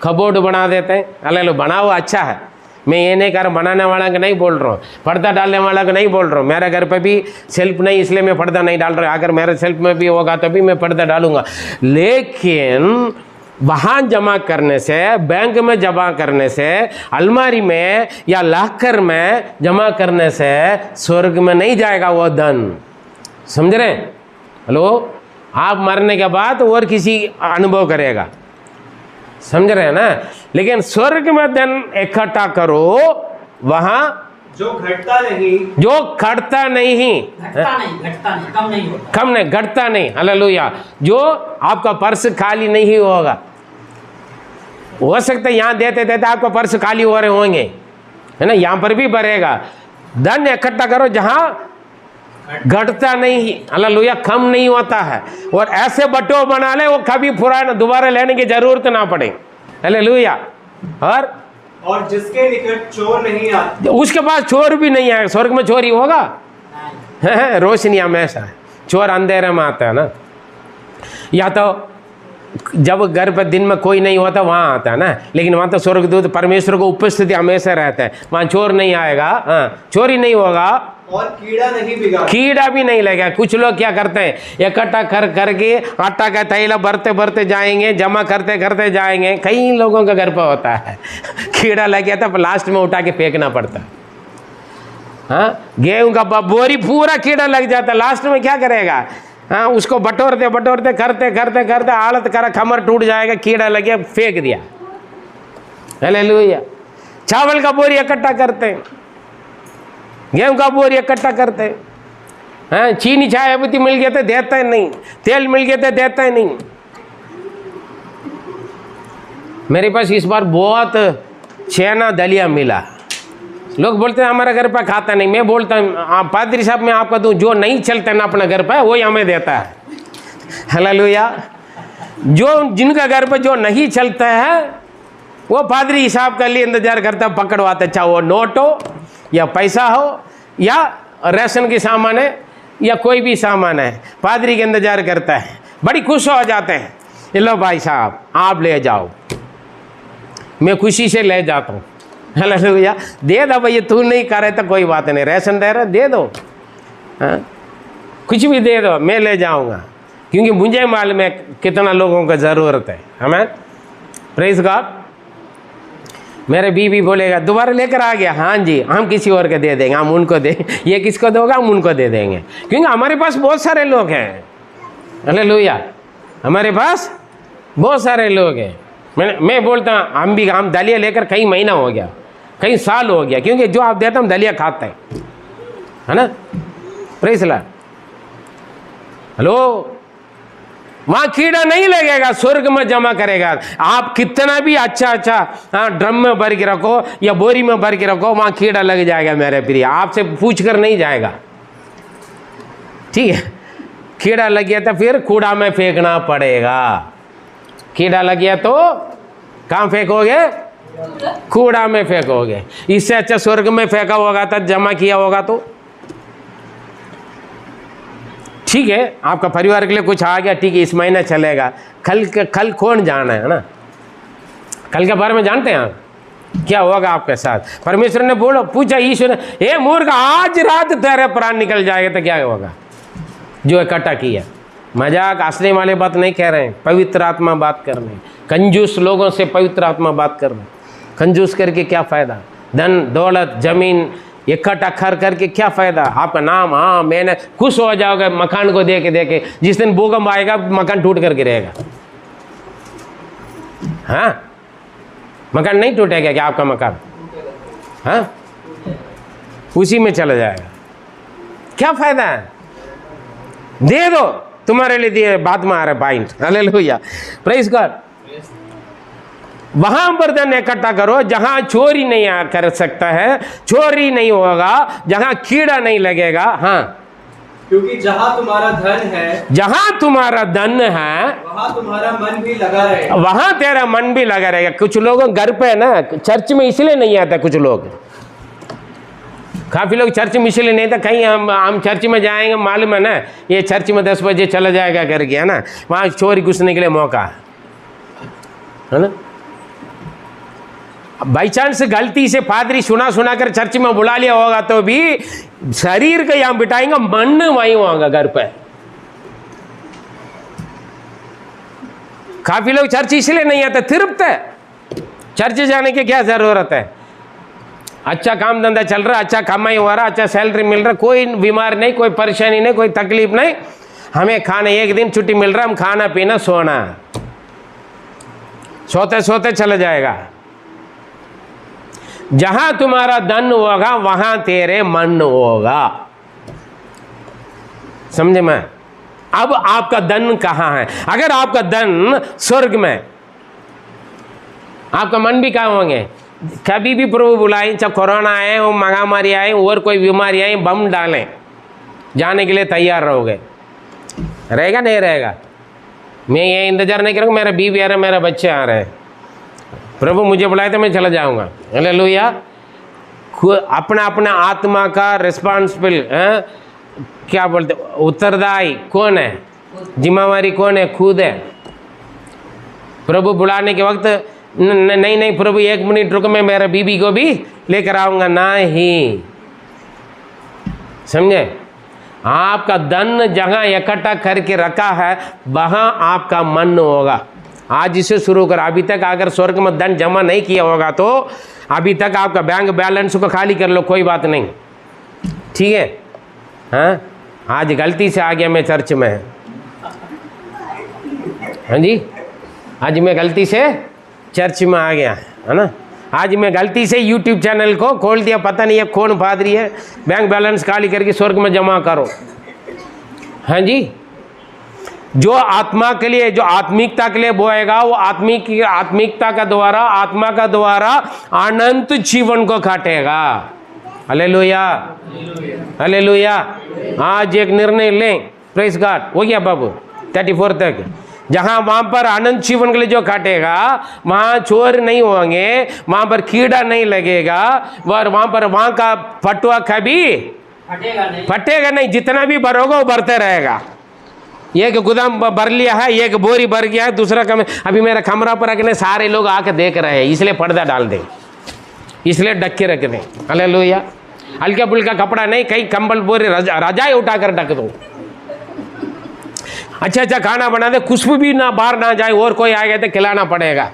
कबोर्ड बना देते हैं। हालेलुया। बनाओ अच्छा है, मैं ये नहीं कर रहा, बनाने वाला का नहीं बोल रहा हूँ, पर्दा डालने वाला का नहीं बोल रहा हूँ। मेरे घर पे भी सेल्फ नहीं, इसलिए मैं पर्दा नहीं डाल रहा। अगर मेरे सेल्फ में भी होगा तभी मैं पर्दा डालूंगा। लेकिन वहाँ जमा करने से, बैंक में जमा करने से, अलमारी में या लॉकर में जमा करने से स्वर्ग में नहीं जाएगा वो धन। समझ रहे हैं? हेलो, आप मरने के बाद और किसी अनुभव करेगा, समझ रहे हैं ना? लेकिन स्वर्ग में धन इकट्ठा करो, वहाँ जो घटता नहीं, जो घटता नहीं, घटता नहीं, कम नहीं होता, कम नहीं, घटता नहीं। हालेलुया। जो आपका पर्स खाली नहीं होगा। हो सकता है यहाँ देते देते आपका पर्स खाली हो रहे होंगे, है ना? यहाँ पर भी भरेगा। धन इकट्ठा करो जहाँ घटता नहीं, हालेलुया, कम नहीं होता है। और ऐसे बटो बना ले वो कभी पुराना दोबारा लेने की जरूरत ना पड़े। हालेलुया। और जिसके निकट चोर नहीं आते, उसके पास चोर भी नहीं आएगा। स्वर्ग में चोरी होगा? रोशनी हमेशा है, चोर अंधेरे में आता है ना। या तो जब घर पर दिन में कोई नहीं होता वहाँ आता है ना, लेकिन वहाँ तो स्वर्गदूत परमेश्वर को उपस्थिति हमेशा रहता है, वहाँ चोर नहीं आएगा, हाँ, चोरी नहीं होगा और कीड़ा नहीं बिगाड़, कीड़ा भी नहीं लगेगा। कुछ लोग क्या करते हैं, इकट्ठा कर करके आटा का तैला भरते भरते जाएंगे, जमा करते करते जाएंगे। कई लोगों का घर पर होता है कीड़ा लग गया था, लास्ट में उठा के फेंकना पड़ता है। हाँ, गेहूं का बोरी पूरा कीड़ा लग जाता है, लास्ट में क्या करेगा? हाँ, उसको बटोरते बटोरते करते करते करते हालत करा, कमर टूट जाएगा, कीड़ा लग गया, फेंक दिया। हालेलुया। चावल का बोरी इकट्ठा करते हैं, गेहूं का बोरी इकट्ठा करते हैं। हाँ, चीनी चाय अभी मिल गया तो देता है नहीं, तेल मिल गया तो देता है नहीं। मेरे पास इस बार बहुत छेना दलिया मिला। लोग बोलते हैं हमारा घर पर खाता नहीं। मैं बोलता हूँ पादरी साहब, मैं आपका दूँ, जो नहीं चलता ना अपना घर पर वही हमें देता है। हालेलुया। जो जिनका घर पर जो नहीं चलता है वो पादरी साहब के लिए इंतजार करता, पकड़वाता, चाहे वो नोट हो या पैसा हो या राशन के सामान है या कोई भी सामान है, पादरी के इंतजार करता है। बड़ी खुश हो जाते हैं, ये लो भाई साहब आप ले जाओ। मैं खुशी से ले जाता हूँ। हालेलुया। दे दो भैया, तू नहीं कर रहे तो कोई बात नहीं, राशन दे रहे दे दो, हाँ, कुछ भी दे दो, मैं ले जाऊँगा, क्योंकि मुझे मालूम है कितना लोगों को ज़रूरत है। हमें प्रेज़ गॉड। मेरे बीवी बोलेगा दोबारा लेकर आ गया, हाँ जी, हम किसी और को दे देंगे, हम उनको दे, ये किसको दोगा, हम उनको दे देंगे, क्योंकि हमारे पास बहुत सारे लोग हैं। हालेलुया। हमारे पास बहुत सारे लोग हैं। मैं बोलता हूँ हम दलिया लेकर कई महीना हो गया, कई साल हो गया, क्योंकि जो आप देते हम दलिया खाते हैं, है ना? Praise Lord. हेलो, वहाँ कीड़ा नहीं लगेगा, स्वर्ग में जमा करेगा। आप कितना भी अच्छा अच्छा ड्रम में भर के रखो या बोरी में भर के रखो, वहाँ कीड़ा लग जाएगा मेरे प्रिय, आपसे पूछ कर नहीं जाएगा। ठीक है, कीड़ा लग गया तो फिर कूड़ा में फेंकना पड़ेगा। कीड़ा लग गया तो कहाँ फेंकोगे? कूड़ा में फेंकोगे। इससे अच्छा स्वर्ग में फेंका होगा तो, जमा किया होगा तो ठीक है, आपका परिवार के लिए कुछ आ गया, ठीक है, इस महीने चलेगा। कल कौन जाना है ना? कल के बारे में जानते हैं आप क्या होगा आपके साथ? परमेश्वर ने पूछा ईश्वर ने, हे मूर्ख, आज रात तेरे प्राण निकल जाएगा तो क्या होगा? जो इकट्ठा किया। मजाक हंसने वाले बात नहीं कह रहे हैं, पवित्र आत्मा बात कर रहे हैं। कंजूस लोगों से पवित्र आत्मा बात कर रहे हैं। कंजूस करके क्या फ़ायदा? धन दौलत जमीन इकट्ठा कर करके क्या फ़ायदा? आपका नाम, हाँ मैंने, खुश हो जाओगे मकान को देखे देखे। जिस दिन भूकंप आएगा मकान टूट कर गिरेगा। हाँ, मकान नहीं टूटेगा क्या आपका मकान? हाँ, उसी में चला जाएगा। क्या फ़ायदा है? दे दो, तुम्हारे लिए दिए, बाद में आ रहा पॉइंट। Hallelujah, praise God. वहां पर धन इकट्ठा करो जहां चोरी नहीं कर सकता है, चोरी नहीं होगा, जहां कीड़ा नहीं लगेगा। हाँ, क्योंकि जहां तुम्हारा धन है, जहां तुम्हारा धन है वहां तुम्हारा मन भी लगा रहेगा, वहां तेरा मन भी लगा रहेगा। कुछ लोगों घर पे है ना, चर्च में इसलिए नहीं आता। कुछ लोग, काफ़ी लोग चर्च में इसलिए नहीं था, कहीं हम चर्च में जाएंगे, मालूम है ना ये चर्च में 10 बजे चला जाएगा करके, है ना, वहाँ चोरी घुसने के लिए मौका है ना। बाई चांस गलती से पादरी सुना कर चर्च में बुला लिया होगा तो भी शरीर का यहाँ बिठाएंगे, मन वहीं होगा घर पे। काफी लोग चर्च इसलिए नहीं आते, तृप्त है। चर्च जाने की क्या जरूरत है? अच्छा काम धंधा चल रहा, अच्छा कमाई हो रहा, अच्छा सैलरी मिल रहा, कोई बीमार नहीं, कोई परेशानी नहीं, कोई तकलीफ नहीं। हमें खाना, एक दिन छुट्टी मिल रहा, हम खाना पीना सोना, सोते सोते चले जाएगा। जहां तुम्हारा धन होगा वहां तेरे मन होगा। समझे मैं? अब आपका धन कहां है? अगर आपका धन स्वर्ग में, आपका मन भी कहां होंगे? कभी भी प्रभु बुलाए, चाहे कोरोना आए, वो महामारी आए, और कोई बीमारी आए, बम डालें, जाने के लिए तैयार रहोगे? रहेगा नहीं रहेगा? मैं ये इंतजार नहीं करूँगा, मेरा बीवी आ रहा, मेरा बच्चे आ रहे हैं, प्रभु मुझे बुलाए तो मैं चला जाऊँगा। हालेलुया। अपना अपना आत्मा का रिस्पॉन्सिबल, क्या बोलते, उत्तरदायी कौन है? जिम्मेवारी कौन है? खुद है। प्रभु बुलाने के वक्त नहीं नहीं प्रभु 1 मिनट रुको, मैं मेरा बीबी को भी लेकर आऊँगा, नहीं। समझे? आपका धन जहाँ इकट्ठा करके रखा है वहाँ आपका मन होगा। आज इसे शुरू कर। अभी तक अगर स्वर्ग में धन जमा नहीं किया होगा तो अभी तक आपका बैंक बैलेंस को खाली कर लो, कोई बात नहीं, ठीक है? हाँ, आज गलती से आ गया मैं चर्च में, हाँ जी, आज मैं गलती से चर्च में आ गया, है ना। आज मैं गलती से YouTube चैनल को खोल दिया, पता नहीं है कौन पादरी है। बैंक बैलेंस खाली करके स्वर्ग में जमा करो, हाँ जी। जो आत्मा के लिए, जो आत्मिकता के लिए बोएगा, वो आत्मिकता का द्वारा, आत्मा का द्वारा अनंत जीवन को काटेगा। Hallelujah, hallelujah. आज एक निर्णय लें, प्रेज गॉड। हो गया बाबू 34 तक। जहाँ वहाँ पर अनंत जीवन के लिए जो काटेगा, वहाँ चोर नहीं होंगे, वहाँ पर कीड़ा नहीं लगेगा, वहाँ पर वहाँ का फटुआ कभी फटेगा नहीं। जितना भी भरोगा वो भरते रहेगा। एक गोदाम भर लिया है, एक बोरी भर गया है, दूसरा कम। अभी मेरा कमरा पर रखने सारे लोग आके देख रहे हैं, इसलिए पर्दा डाल दें, इसलिए ढक के रख दें। हालेलुया। हल्का फुल्का कपड़ा नहीं, कई कंबल बोरी रजाई उठाकर ढक दो। अच्छा अच्छा खाना बना दे, खुशबू भी ना बाहर ना जाए, और कोई आ गया तो खिलाना पड़ेगा,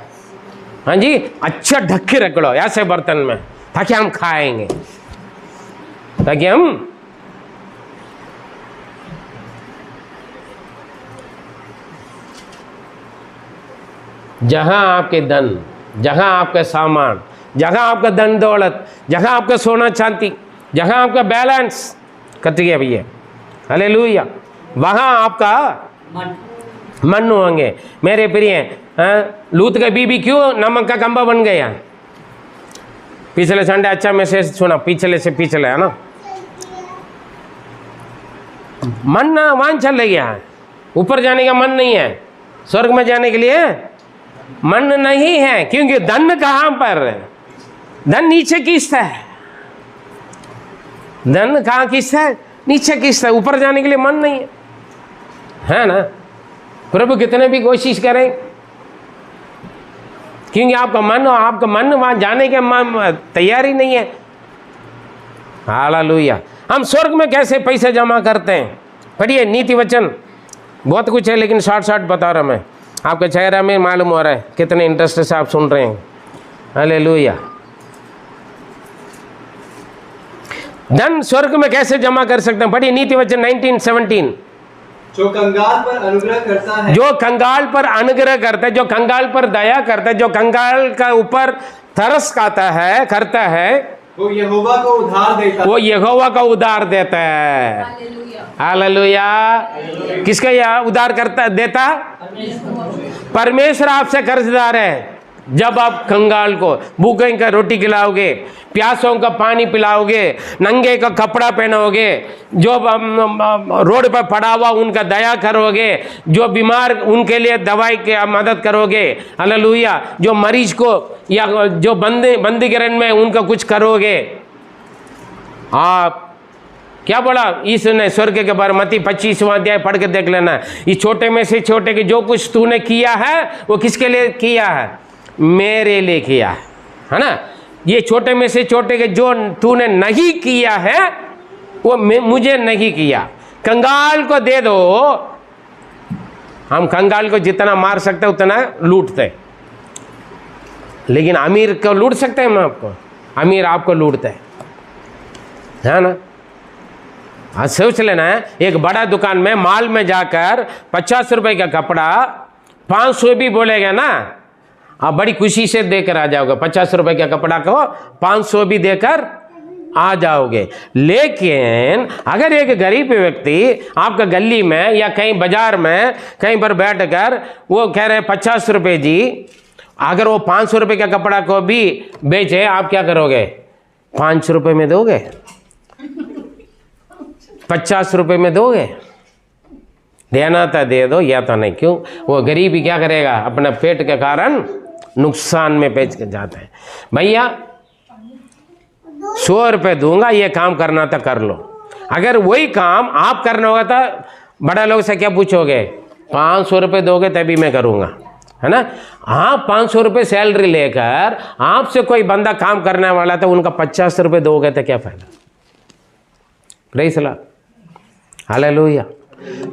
हाँ जी। अच्छा ढक के रख लो ऐसे बर्तन में, ताकि हम खाएंगे, ताकि हम जहां आपके धन, जहां आपका सामान, जहां आपका धन दौलत, जहां आपका सोना चांदी, जहां आपका बैलेंस कट गया भैया, हालेलुया, वहां आपका मन होंगे। मेरे प्रिय, लूत का बीबी क्यों नमक का खंबा बन गया? पिछले संडे अच्छा मैसेज सुना, पिछले से पिछले, है ना। मन ना वहां चले गया है, ऊपर जाने का मन नहीं है, स्वर्ग में जाने के लिए मन नहीं है, क्योंकि धन कहां पर? धन नीचे किस्त है, धन कहां किस्त है? नीचे किस्त है, ऊपर जाने के लिए मन नहीं है ना। प्रभु कितने भी कोशिश करें, क्योंकि आपका मन वहां जाने के तैयारी नहीं है। हालेलुया। हम स्वर्ग में कैसे पैसे जमा करते हैं? पढ़िए नीति वचन, बहुत कुछ है, लेकिन शॉर्ट बता रहा मैं। आपके चेहरा में मालूम हो रहा है कितने इंटरेस्ट से आप सुन रहे हैं। हालेलुया। धन स्वर्ग में कैसे जमा कर सकते हैं? पढ़िए नीति वचन 19:17। जो कंगाल पर अनुग्रह करता है, जो कंगाल पर अनुग्रह करता है, जो कंगाल पर दया करता है, जो कंगाल का ऊपर तरस करता है, वो यहोवा को उधार देता, वो यहोवा का उधार देता है। हालेलुया। किसका यह उधार करता देता? परमेश्वर आपसे कर्जदार है। जब आप कंगाल को भूखे का रोटी खिलाओगे, प्यासों का पानी पिलाओगे, नंगे का कपड़ा पहनोगे, जो रोड पर पड़ा हुआ उनका दया करोगे, जो बीमार उनके लिए दवाई की मदद करोगे, हालेलुया, जो मरीज को या जो बंदीगृह में उनका कुछ करोगे, आप क्या बोला इसने स्वर्ग के बारे में? मत्ती 25वां अध्याय पढ़ के देख लेना। इस छोटे में से छोटे के जो कुछ तूने किया है वो किसके लिए किया है? मेरे लिए किया है ना। ये छोटे में से छोटे के जो तूने नहीं किया है वो मुझे नहीं किया। कंगाल को दे दो, हम कंगाल को जितना मार सकते उतना लूटते, लेकिन अमीर को लूट सकते हैं हम आपको? अमीर आपको लूटते है ना। आज सोच लेना है, एक बड़ा दुकान में मॉल में जाकर 50 रुपए का कपड़ा 500 भी बोलेगा ना, आप बड़ी खुशी से देकर आ जाओगे। 50 रुपए का कपड़ा को 500 भी देकर आ जाओगे। लेकिन अगर एक गरीब व्यक्ति आपका गली में या कहीं बाजार में कहीं पर बैठकर वो कह रहे 50 रुपए जी, अगर वो 500 रुपए का कपड़ा को भी बेचे, आप क्या करोगे? 5 रुपए में दोगे? 50 रुपए में दोगे? देना तो दे दो, या तो नहीं। क्यों? वो गरीब ही क्या करेगा? अपना पेट के कारण नुकसान में बेच के जाते हैं। भैया 100 रुपये दूंगा, ये काम करना तो कर लो। अगर वही काम आप करना होगा तो बड़ा लोग से क्या पूछोगे? 500 रुपये दोगे तभी मैं करूँगा, है ना। आप 500 रुपये सैलरी लेकर आपसे कोई बंदा काम करने वाला तो उनका 50 रुपये दोगे तो क्या फायदा? Praise the Lord, hallelujah.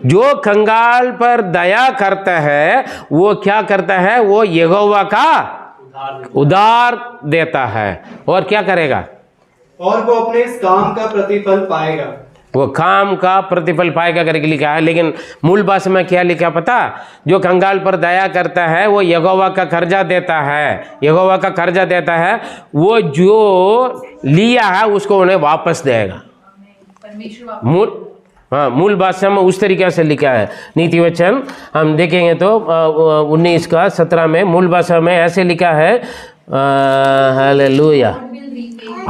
जो कंगाल पर दया करता है वो क्या करता है? वो यहोवा का उधार देता है। और क्या करेगा? और वो अपने इस काम का प्रतिफल पाएगा। वो काम का प्रतिफल पाएगा करके लिखा है, लेकिन मूल भाषा में क्या लिखा पता? जो कंगाल पर दया करता है वो यहोवा का कर्जा देता है। यहोवा का कर्जा देता है, वो जो लिया है उसको उन्हें वापस देगा। मूल भाषा में उस तरीके से लिखा है। नीति वचन हम देखेंगे तो 19 का 17 में मूल भाषा में ऐसे लिखा है, हालेलुया,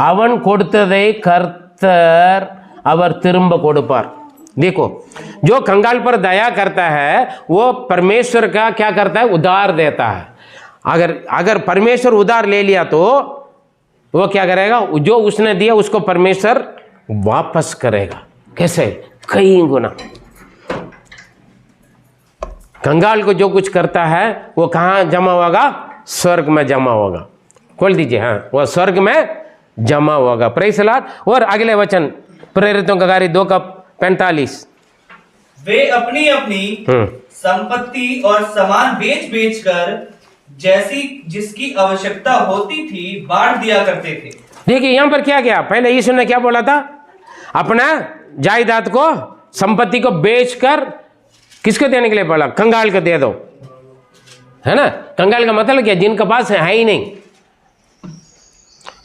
அவன் கொடுத்ததை கர்த்தர் அவர் திரும்ப கொடுப்பார்। देखो, जो कंगाल पर दया करता है वो परमेश्वर का क्या करता है? उधार देता है। अगर परमेश्वर उधार ले लिया तो वो क्या करेगा? जो उसने दिया उसको परमेश्वर वापस करेगा। कैसे? कई गुना। कंगाल को जो कुछ करता है वो कहाँ जमा होगा? स्वर्ग में जमा होगा। खोल दीजिए, हाँ, वो स्वर्ग में जमा होगा। Praise the Lord. और अगले वचन प्रेरितों का कार्य 2 का 45। वे अपनी अपनी संपत्ति और सामान बेच बेच कर जैसी जिसकी आवश्यकता होती थी बांट दिया करते थे। देखिए यहाँ पर क्या किया? पहले यीशु ने क्या बोला था? अपना जायदाद को, संपत्ति को बेचकर किसको देने के लिए बोला? कंगाल को दे दो, है ना। कंगाल का मतलब क्या? जिनके पास है ही नहीं।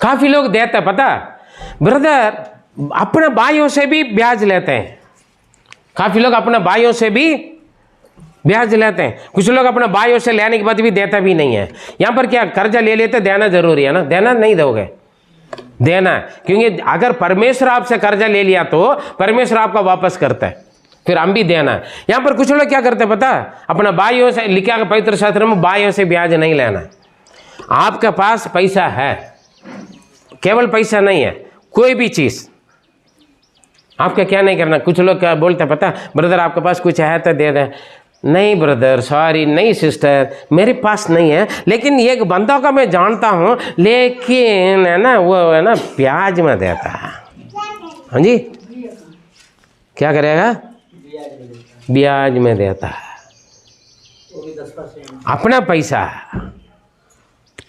काफी लोग देते हैं, पता ब्रदर, अपने भाइयों से भी ब्याज लेते हैं। काफी लोग अपने भाइयों से भी ब्याज लेते हैं। कुछ लोग अपने भाइयों से लेने के बाद भी देता भी नहीं है। यहाँ पर क्या? कर्जा ले लेते, देना जरूरी है ना। देना नहीं दोगे? देना, क्योंकि अगर परमेश्वर आपसे कर्जा ले लिया तो परमेश्वर आपका वापस करता है, फिर हम भी देना है। यहाँ पर कुछ लोग क्या करते हैं पता? अपना भाइयों से, लिखा पवित्र शास्त्र में, भाइयों से ब्याज नहीं लेना है। आपके पास पैसा है, केवल पैसा नहीं है, कोई भी चीज आपका क्या नहीं करना। कुछ लोग क्या बोलते पता? ब्रदर आपके पास कुछ है तो दे दें। नहीं ब्रदर, सॉरी, नहीं सिस्टर, मेरे पास नहीं है, लेकिन एक बंदा का मैं जानता हूँ, लेकिन है ना, वो है ना ब्याज में देता है। हाँ जी, क्या करेगा? ब्याज में देता है। अपना पैसा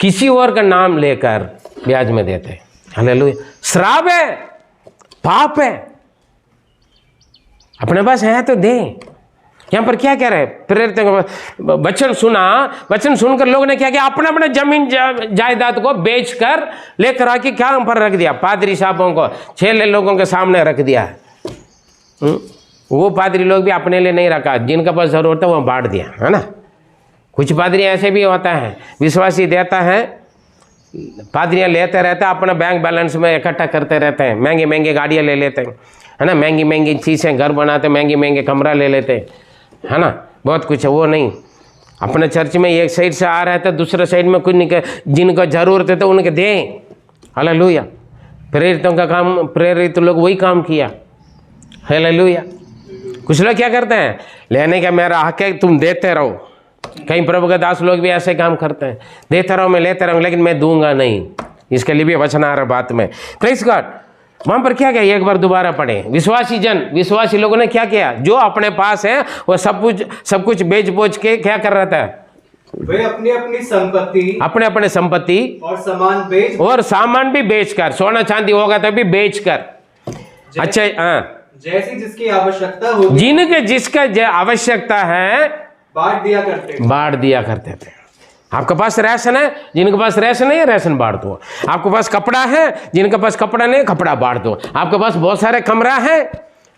किसी और का नाम लेकर ब्याज में देते हैं। हालेलुया। श्राप है, पाप है। अपने पास है तो दे। यहाँ पर क्या कह रहे हैं? प्रेरित वचन सुना, वचन सुनकर लोगों ने क्या किया? अपना अपना जमीन जायदाद को बेचकर लेकर आके क्या पर रख दिया? पादरी साहबों को, 6 लोगों के सामने रख दिया। वो पादरी लोग भी अपने लिए नहीं रखा, जिनका पास जरूरत है वो बांट दिया, है ना। कुछ पादरी ऐसे भी होता है, विश्वासी देता है, पादरियाँ लेते रहते हैं, अपना बैंक बैलेंस में इकट्ठा करते रहते हैं, महंगी महंगी गाड़ियाँ ले लेते हैं, है ना, महंगी महंगी चीज़ें घर बनाते, महंगे महंगे कमरा ले लेते हैं, है ना, बहुत कुछ है। वो नहीं, अपने चर्च में एक साइड से आ रहा है तो दूसरे साइड में कुछ जिनको ज़रूरत है तो उनके दें। हालेलुया। प्रेरितों का काम, प्रेरित लोग वही काम किया। हालेलुया। कुछ लोग क्या करते हैं? लेने का मेरा हक है, तुम देते रहो। कई प्रभु के दास लोग भी ऐसे काम करते हैं, देता रहो, मैं लेता रहूँ, लेकिन मैं दूंगा नहीं। इसके लिए भी वचन आ रहा बात में। Praise God. वहां पर क्या क्या एक बार दोबारा पढ़े। विश्वासी जन, विश्वासी लोगों ने क्या किया? जो अपने पास है वो सब कुछ बेच बोच के क्या कर रहा था? वे अपनी अपनी संपत्ति, अपने अपने संपत्ति और सामान भी बेचकर, सोना चांदी होगा तो भी बेचकर, अच्छा हाँ, जैसी जिसकी आवश्यकता होगी, जिनके जिसका आवश्यकता है बांट दिया करते थे। आपके पास राशन है, जिनके पास राशन नहीं है राशन बांट दो। आपके पास कपड़ा है, जिनके पास कपड़ा नहीं कपड़ा बांट दो। आपके पास बहुत सारे कमरा है,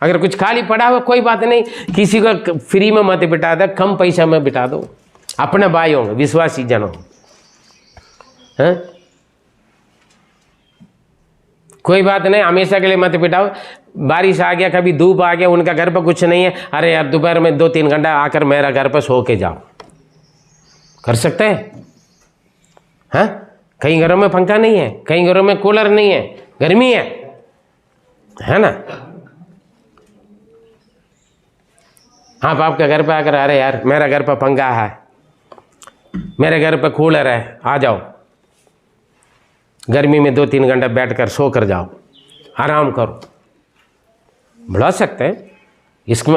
अगर कुछ खाली पड़ा हो कोई बात नहीं, किसी को फ्री में मत बिठा दो, कम पैसा में बिठा दो। अपने भाई होंगे, विश्वासी जन हो, हैं? कोई बात नहीं, हमेशा के लिए मत बिठाओ। बारिश आ गया, कभी धूप आ गया, उनका घर पर कुछ नहीं है, अरे यार दोपहर में 2-3 घंटा आकर मेरा घर पर सो के जाओ, कर सकते हैं? हाँ, कई घरों में पंखा नहीं है, कई घरों में कूलर नहीं है, गर्मी है ना? आप आपके घर पे आकर, अरे यार मेरा घर पर पंखा है, मेरे घर पे कूलर है, आ जाओ, गर्मी में 2-3 घंटा बैठकर सो कर जाओ, आराम करो, बुला सकते हैं।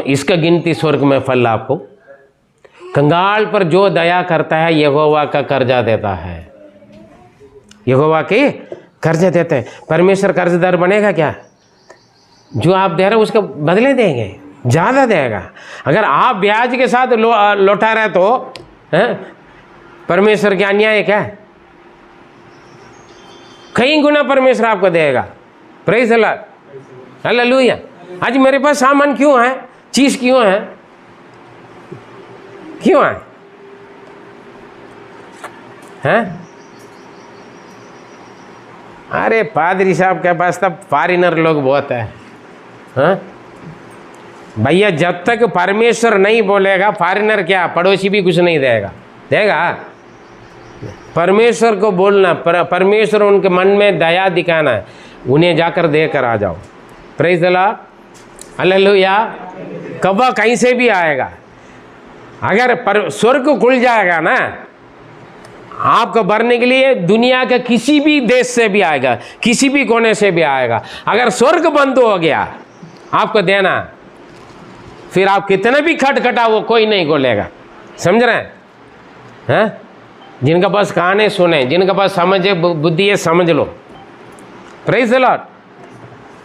इसका गिनती स्वर्ग में फल आपको। कंगाल पर जो दया करता है यहोवा का कर्जा देता है, यहोवा के कर्जा देते हैं। परमेश्वर कर्जदार बनेगा क्या? जो आप दे रहे हो उसका बदले देंगे, ज़्यादा देगा। अगर आप ब्याज के साथ लौटा रहे तो परमेश्वर के अन्याय है क्या? कई गुना परमेश्वर आपको देगा। Praise the Lord, hallelujah. आज मेरे पास सामान क्यों है, चीज क्यों है, क्यों है? अरे पादरी साहब के पास तब फॉरेनर लोग बहुत है। भैया जब तक परमेश्वर नहीं बोलेगा, फॉरेनर क्या पड़ोसी भी कुछ नहीं देगा। परमेश्वर को बोलना, परमेश्वर उनके मन में दया दिखाना है, उन्हें जाकर देकर आ जाओ। Praise the Lord, hallelujah. कब्बा कहीं से भी आएगा, अगर स्वर्ग खुल जाएगा ना आपको भरने के लिए, दुनिया के किसी भी देश से भी आएगा, किसी भी कोने से भी आएगा। अगर स्वर्ग बंद हो गया आपको देना, फिर आप कितना भी खटखटाओ कोई नहीं खोलेगा। समझ रहे हैं? जिनका पास कान है सुने, जिनका पास समझ है बुद्धि है समझ लो। Praise the Lord.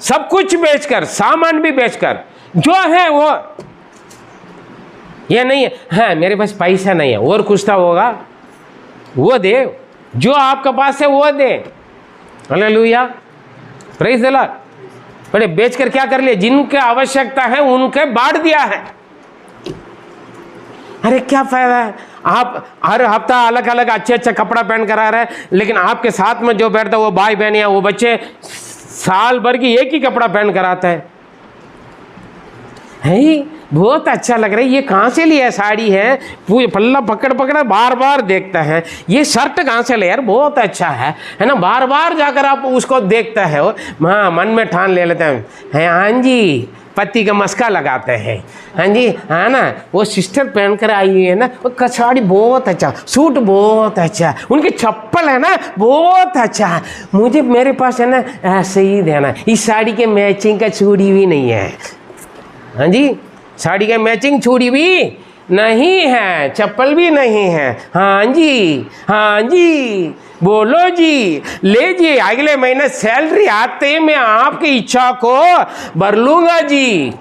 सब कुछ बेचकर, सामान भी बेचकर, जो है वो, ये नहीं है हाँ मेरे पास पैसा नहीं है और कुछ था होगा, वो दे, जो आपके पास है वो दे। Hallelujah, praise the Lord. बड़े बेचकर क्या कर लिए? जिनके आवश्यकता है उनके बांट दिया है। अरे क्या फायदा है? आप हर हफ्ता अलग अलग अच्छे कपड़ा पहन कर आ रहे हैं, लेकिन आपके साथ में जो बैठता है वो भाई बहन या वो बच्चे साल भर की एक ही कपड़ा पहन कर आता है। बहुत अच्छा लग रहा है, ये कहाँ से लिया साड़ी है, पूरे पल्ला पकड़ बार बार देखता है, ये शर्ट कहाँ से ले यार, बहुत अच्छा है ना, बार बार जाकर आप उसको देखता है। हाँ, मन में ठान ले लेते हैं, हाँ जी पति का मस्का लगाते हैं, हाँ जी हाँ ना, वो सिस्टर पहन कर आई हुई है ना, वो कछाड़ी बहुत अच्छा, सूट बहुत अच्छा, उनकी चप्पल है ना बहुत अच्छा, मुझे मेरे पास है ना ऐसे ही देना। इस साड़ी के मैचिंग का चूड़ी भी नहीं है, हाँ जी साड़ी का मैचिंग चूड़ी भी नहीं है, चप्पल भी नहीं है। हाँ जी बोलो जी, ले जी, अगले महीने सैलरी आते मैं आपकी इच्छा को भर लूंगा जी।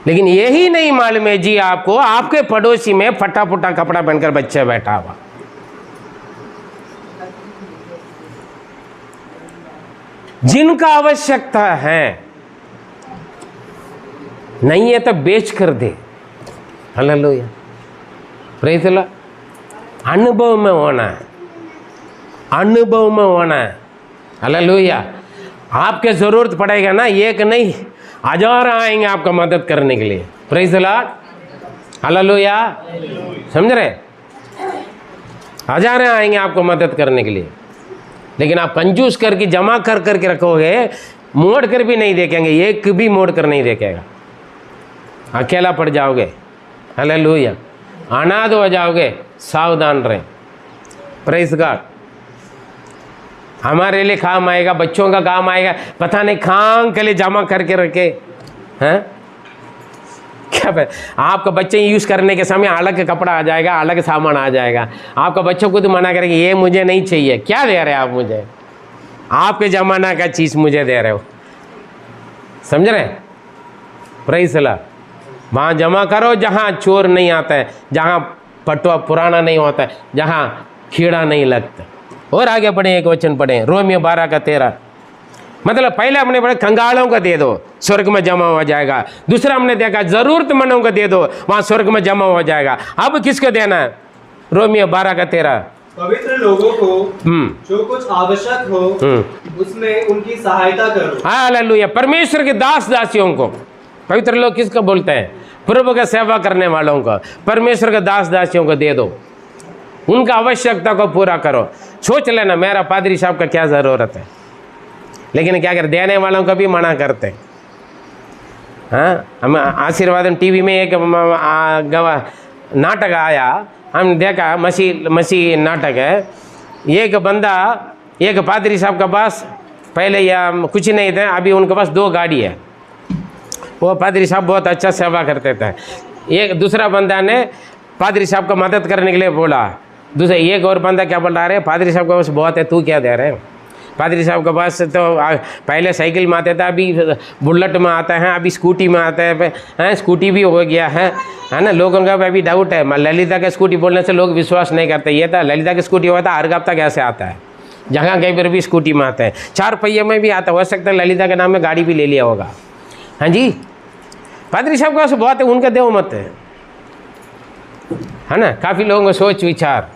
लेकिन यही नहीं मालूम है जी आपको, आपके पड़ोसी में फटा फुटा कपड़ा पहनकर बच्चा बैठा हुआ, जिनका आवश्यकता है नहीं है तो बेच कर दे। Hallelujah, praise the Lord. अनुभव में होना है, अनुभव में होना है। हालेलुया। आपके ज़रूरत पड़ेगा ना, एक नहीं 1000 आएंगे आपका मदद करने के लिए। Praise the Lord, hallelujah. समझ रहे? 1000 आएंगे आपको मदद करने के लिए, लेकिन आप कंजूस करके जमा कर करके रखोगे, मोड़ कर भी नहीं देखेंगे, एक भी मोड़ कर नहीं देखेगा, अकेला पड़ जाओगे। हालेलुया, अनाथ हो जाओगे, सावधान रहें। Praise God. हमारे लिए काम आएगा, बच्चों का काम आएगा, पता नहीं कहाँ के लिए जमा करके रखे हैं। क्या आपका बच्चे यूज़ करने के समय अलग कपड़ा आ जाएगा, अलग सामान आ जाएगा। आपका बच्चों को तो मना करेंगे ये मुझे नहीं चाहिए, क्या दे रहे हैं आप मुझे, आपके ज़माना का चीज़ मुझे दे रहे हो, समझ रहे हैं। Praise the Lord. वहाँ जमा करो जहाँ चोर नहीं आता है, जहाँ पटवा पुराना नहीं होता है, जहाँ कीड़ा नहीं लगता। और आगे पढ़े, एक वचन पढ़े, रोमियो 12:13। मतलब पहले हमने पढ़ा कंगालों का दे दो, स्वर्ग में जमा हो जाएगा। दूसरा हमने देखा जरूरतमंदों को दे दो, वहाँ स्वर्ग में जमा हो जाएगा। अब किसको देना है? रोमियो 12:13। पवित्र लोगों को जो कुछ आवश्यक हो उसमें उनकी सहायता करो। हालेलुया। परमेश्वर के दास दासियों को, पवित्र लोग किसको बोलते हैं? प्रभु का सेवा करने वालों को, परमेश्वर के दास दासियों को दे दो, उनका आवश्यकता को पूरा करो। सोच लेना मेरा पादरी साहब का क्या ज़रूरत है, लेकिन क्या कर देने वालों को भी मना करते हैं। हाँ, हम आशीर्वाद टीवी में एक नाटक आया, हम देखा, मसीह नाटक है। एक बंदा, एक पादरी साहब के पास पहले या कुछ नहीं थे, अभी उनके पास 2 गाड़ी है। वो पादरी साहब बहुत अच्छा सेवा करते थे। एक दूसरा बंदा ने पादरी साहब को मदद करने के लिए बोला। दूसरा एक और बंदा क्या बोल रहा है, पादरी साहब के पास बहुत है, तू क्या दे रहे हैं? पादरी साहब के पास तो पहले साइकिल में आते थे, अभी बुलेट में आता है, अभी स्कूटी में आता है, स्कूटी भी हो गया है ना। लोगों का अभी डाउट है, ललिता के स्कूटी बोलने से लोग विश्वास नहीं करते। ये था ललिता की स्कूटी होता है, हर हफ्ता कैसे आता है, जहाँ कहीं पर भी स्कूटी में आता है, 4 पहिए में भी आता, हो सकता है ललिता के नाम में गाड़ी भी ले लिया होगा। हाँ जी, पादरी साहब के पास बहुत है, उनका देव मत है ना। काफ़ी लोगों को सोच विचार,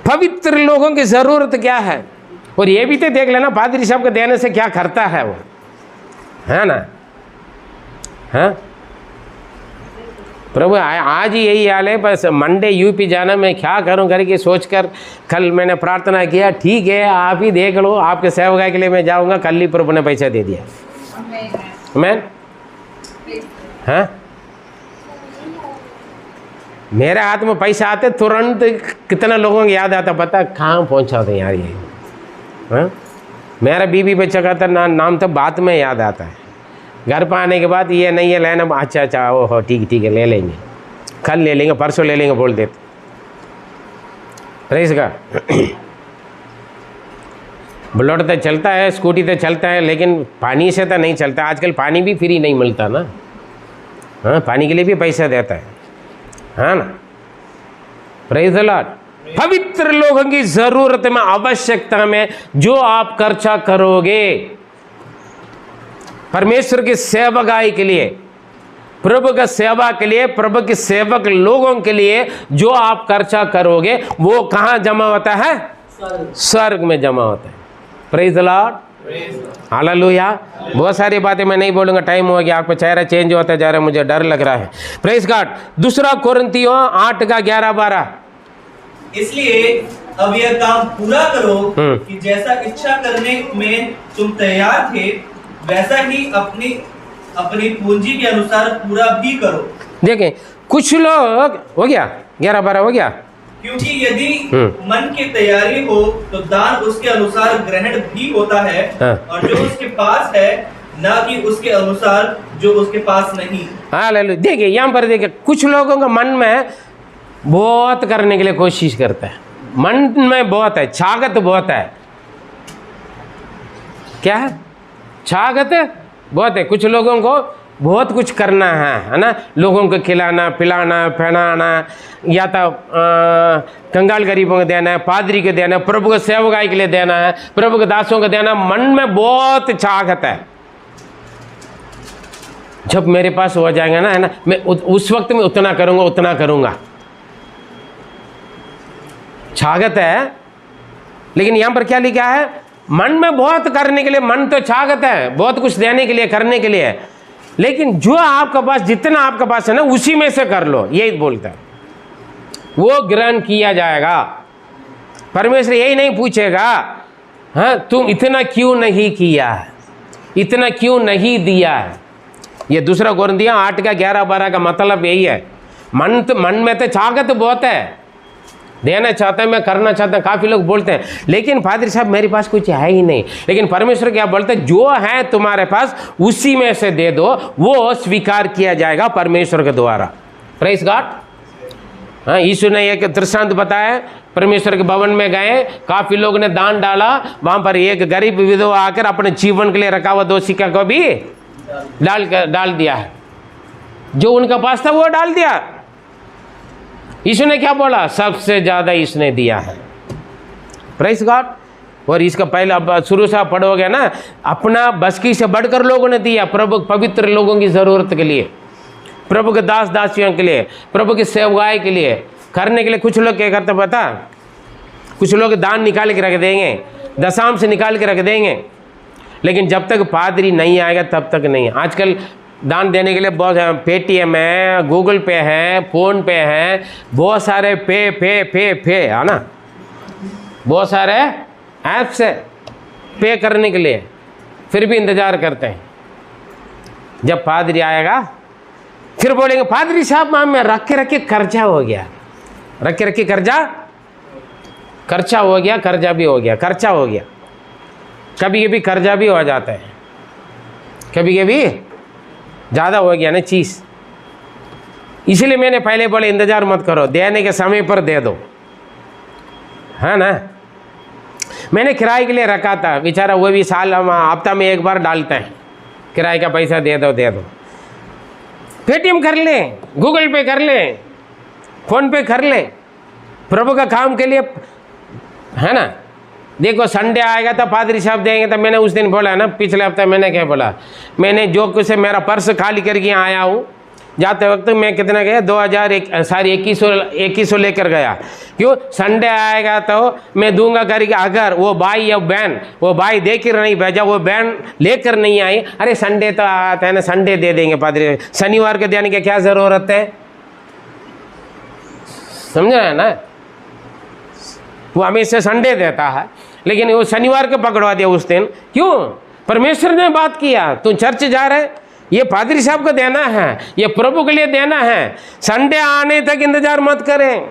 पवित्र लोगों की ज़रूरत क्या है, और ये भी तो देख लेना पादरी साहब को देने से क्या करता है वो, है ना। हाँ, प्रभु आज ही यही हाल है, बस मंडे यूपी जाना, मैं क्या करूं करके सोचकर कल मैंने प्रार्थना किया, ठीक है आप ही देख लो, आपके सेवकाई के लिए मैं जाऊंगा। कल ही प्रभु ने पैसा दे दिया। आमीन। हाँ, मेरे हाथ में पैसा आते तुरंत कितना लोगों को याद आता, पता कहाँ पहुँचा थे यार ये। हाँ, मेरा बीवी बच्चा का तो नाम तो बाद में याद आता है, घर पर आने के बाद ये नहीं है लेना, अच्छा अच्छा ओहो ठीक है ले लेंगे, कल ले लेंगे, परसों ले लेंगे बोल देते। Praise God. बुलेट तो चलता है, स्कूटी तो चलता है, लेकिन पानी से तो नहीं चलता। आजकल पानी भी फ्री नहीं मिलता ना। हाँ, पानी के लिए भी पैसा देता है ना। Praise the Lord. पवित्र लोगों की ज़रूरत में, आवश्यकता में जो आप खर्चा करोगे परमेश्वर की सेवकाई के लिए, प्रभु का सेवा के लिए, प्रभु के सेवक लोगों के लिए जो आप खर्चा करोगे वो कहाँ जमा होता है? स्वर्ग में जमा होता है। Praise the Lord, hallelujah. बहुत सारी बातें मैं नहीं बोलूँगा, टाइम हो गया, आपका चेहरा चेंज होता जा रहा है, मुझे डर लग रहा है। Praise God. 2 कोरिन्थियों 8:11-12। इसलिए अब यह काम पूरा करो कि जैसा इच्छा करने में तुम तैयार थे वैसा ही अपनी पूंजी के अनुसार पूरा भी करो। देखें, कुछ लोग, हो गया 11-12 हो गया, क्योंकि यदि मन की तैयारी हो तो दान उसके अनुसार ग्रहण भी होता है। और जो उसके पास है ना कि उसके अनुसार जो उसके पास नहीं। हालेलुया। देखिए यहाँ पर देखिए, कुछ लोगों का मन में बहुत करने के लिए कोशिश करता है, मन में बहुत है, छागत बहुत है। क्या है? छागत बहुत है। कुछ लोगों को बहुत कुछ करना है ना, लोगों को खिलाना पिलाना पहनाना, या तो कंगाल गरीबों को देना है, पादरी को देना है, प्रभु को सेवकाई के लिए देना है, प्रभु के दासों को देना। मन में बहुत चाहत है, जब मेरे पास हो जाएगा ना, है ना, मैं उस वक्त में उतना करूँगा उतना करूँगा, छागत है। लेकिन यहाँ पर क्या लिखा है? मन में बहुत करने के लिए, मन तो छागत है, बहुत कुछ देने के लिए, करने के लिए, लेकिन जो आपके पास, जितना आपके पास है ना, उसी में से कर लो, यही बोलता है, वो ग्रहण किया जाएगा। परमेश्वर यही नहीं पूछेगा हाँ तुम इतना क्यों नहीं किया है, इतना क्यों नहीं दिया है। ये 2 कोरिन्थियों 8:11-12 का मतलब यही है। मन में तो छागत बहुत है, देना चाहता है, मैं करना चाहता हूँ, काफ़ी लोग बोलते हैं, लेकिन पादरी साहब मेरे पास कुछ है ही नहीं। लेकिन परमेश्वर क्या बोलते हैं, जो है तुम्हारे पास उसी में से दे दो, वो स्वीकार किया जाएगा परमेश्वर के द्वारा। Praise God. हाँ, यीशु ने एक दृष्टांत बताया, परमेश्वर के भवन में गए, काफ़ी लोग ने दान डाला, वहाँ पर एक गरीब विधवा आकर अपने जीवन के लिए रखा हुआ 2 सिक्का को भी डाल दिया है, जो उनका पास था वो डाल दिया। यीशु ने क्या बोला, सबसे ज़्यादा इसने दिया है। Praise God. और इसका पहले अब शुरू से आप पढ़ोगे ना, अपना बसकी से बढ़कर लोगों ने दिया प्रभु पवित्र लोगों की ज़रूरत के लिए, प्रभु के दास दासियों के लिए, प्रभु की सेवकाई के लिए करने के लिए। कुछ लोग क्या करते पता, कुछ लोग दान निकाल के रख देंगे, दशांश से निकाल के रख देंगे, लेकिन जब तक पादरी नहीं आएगा तब तक नहीं। आजकल दान देने के लिए बहुत पेटीएम है, गूगल पे है, फ़ोन पे है, बहुत सारे पे है ना, बहुत सारे ऐप्स है पे करने के लिए, फिर भी इंतज़ार करते हैं जब पादरी आएगा। फिर बोलेंगे पादरी साहब में रख के कर्जा हो गया, रख के खर्चा हो गया, कर्जा भी हो गया, खर्चा हो गया। कभी कभी कर्जा भी हो जाता है, कभी कभी ज़्यादा हो गया ना चीज़। इसलिए मैंने पहले बोले इंतज़ार मत करो, देने के समय पर दे दो, है ना। मैंने किराए के लिए रखा था, बेचारा वो भी साल हफ्ता में एक बार डालता है, किराए का पैसा दे दो। पेटीएम कर ले, गूगल पे कर ले, फ़ोन पे कर ले, प्रभु का काम के लिए, है ना। देखो संडे आएगा तो पादरी साहब देंगे, तो मैंने उस दिन बोला ना, पिछले हफ्ते मैंने क्या बोला, मैंने जो कुछ है मेरा पर्स खाली करके आया हूँ, जाते वक्त मैं कितना गया, 2100 लेकर गया। क्यों, संडे आएगा तो मैं दूंगा करके। अगर वो भाई या बहन, वो भाई देकर नहीं भेजा, वो बहन लेकर नहीं आई, अरे संडे तो आता है ना, संडे दे देंगे पादरी, शनिवार के देने की क्या ज़रूरत है, समझ रहे हैं ना। वो हमेशा संडे देता है, लेकिन वो शनिवार को पकड़वा दिया उस दिन। क्यों, परमेश्वर ने बात किया, तू चर्च जा रहे, ये पादरी साहब को देना है, ये प्रभु के लिए देना है। संडे आने तक इंतजार मत करें,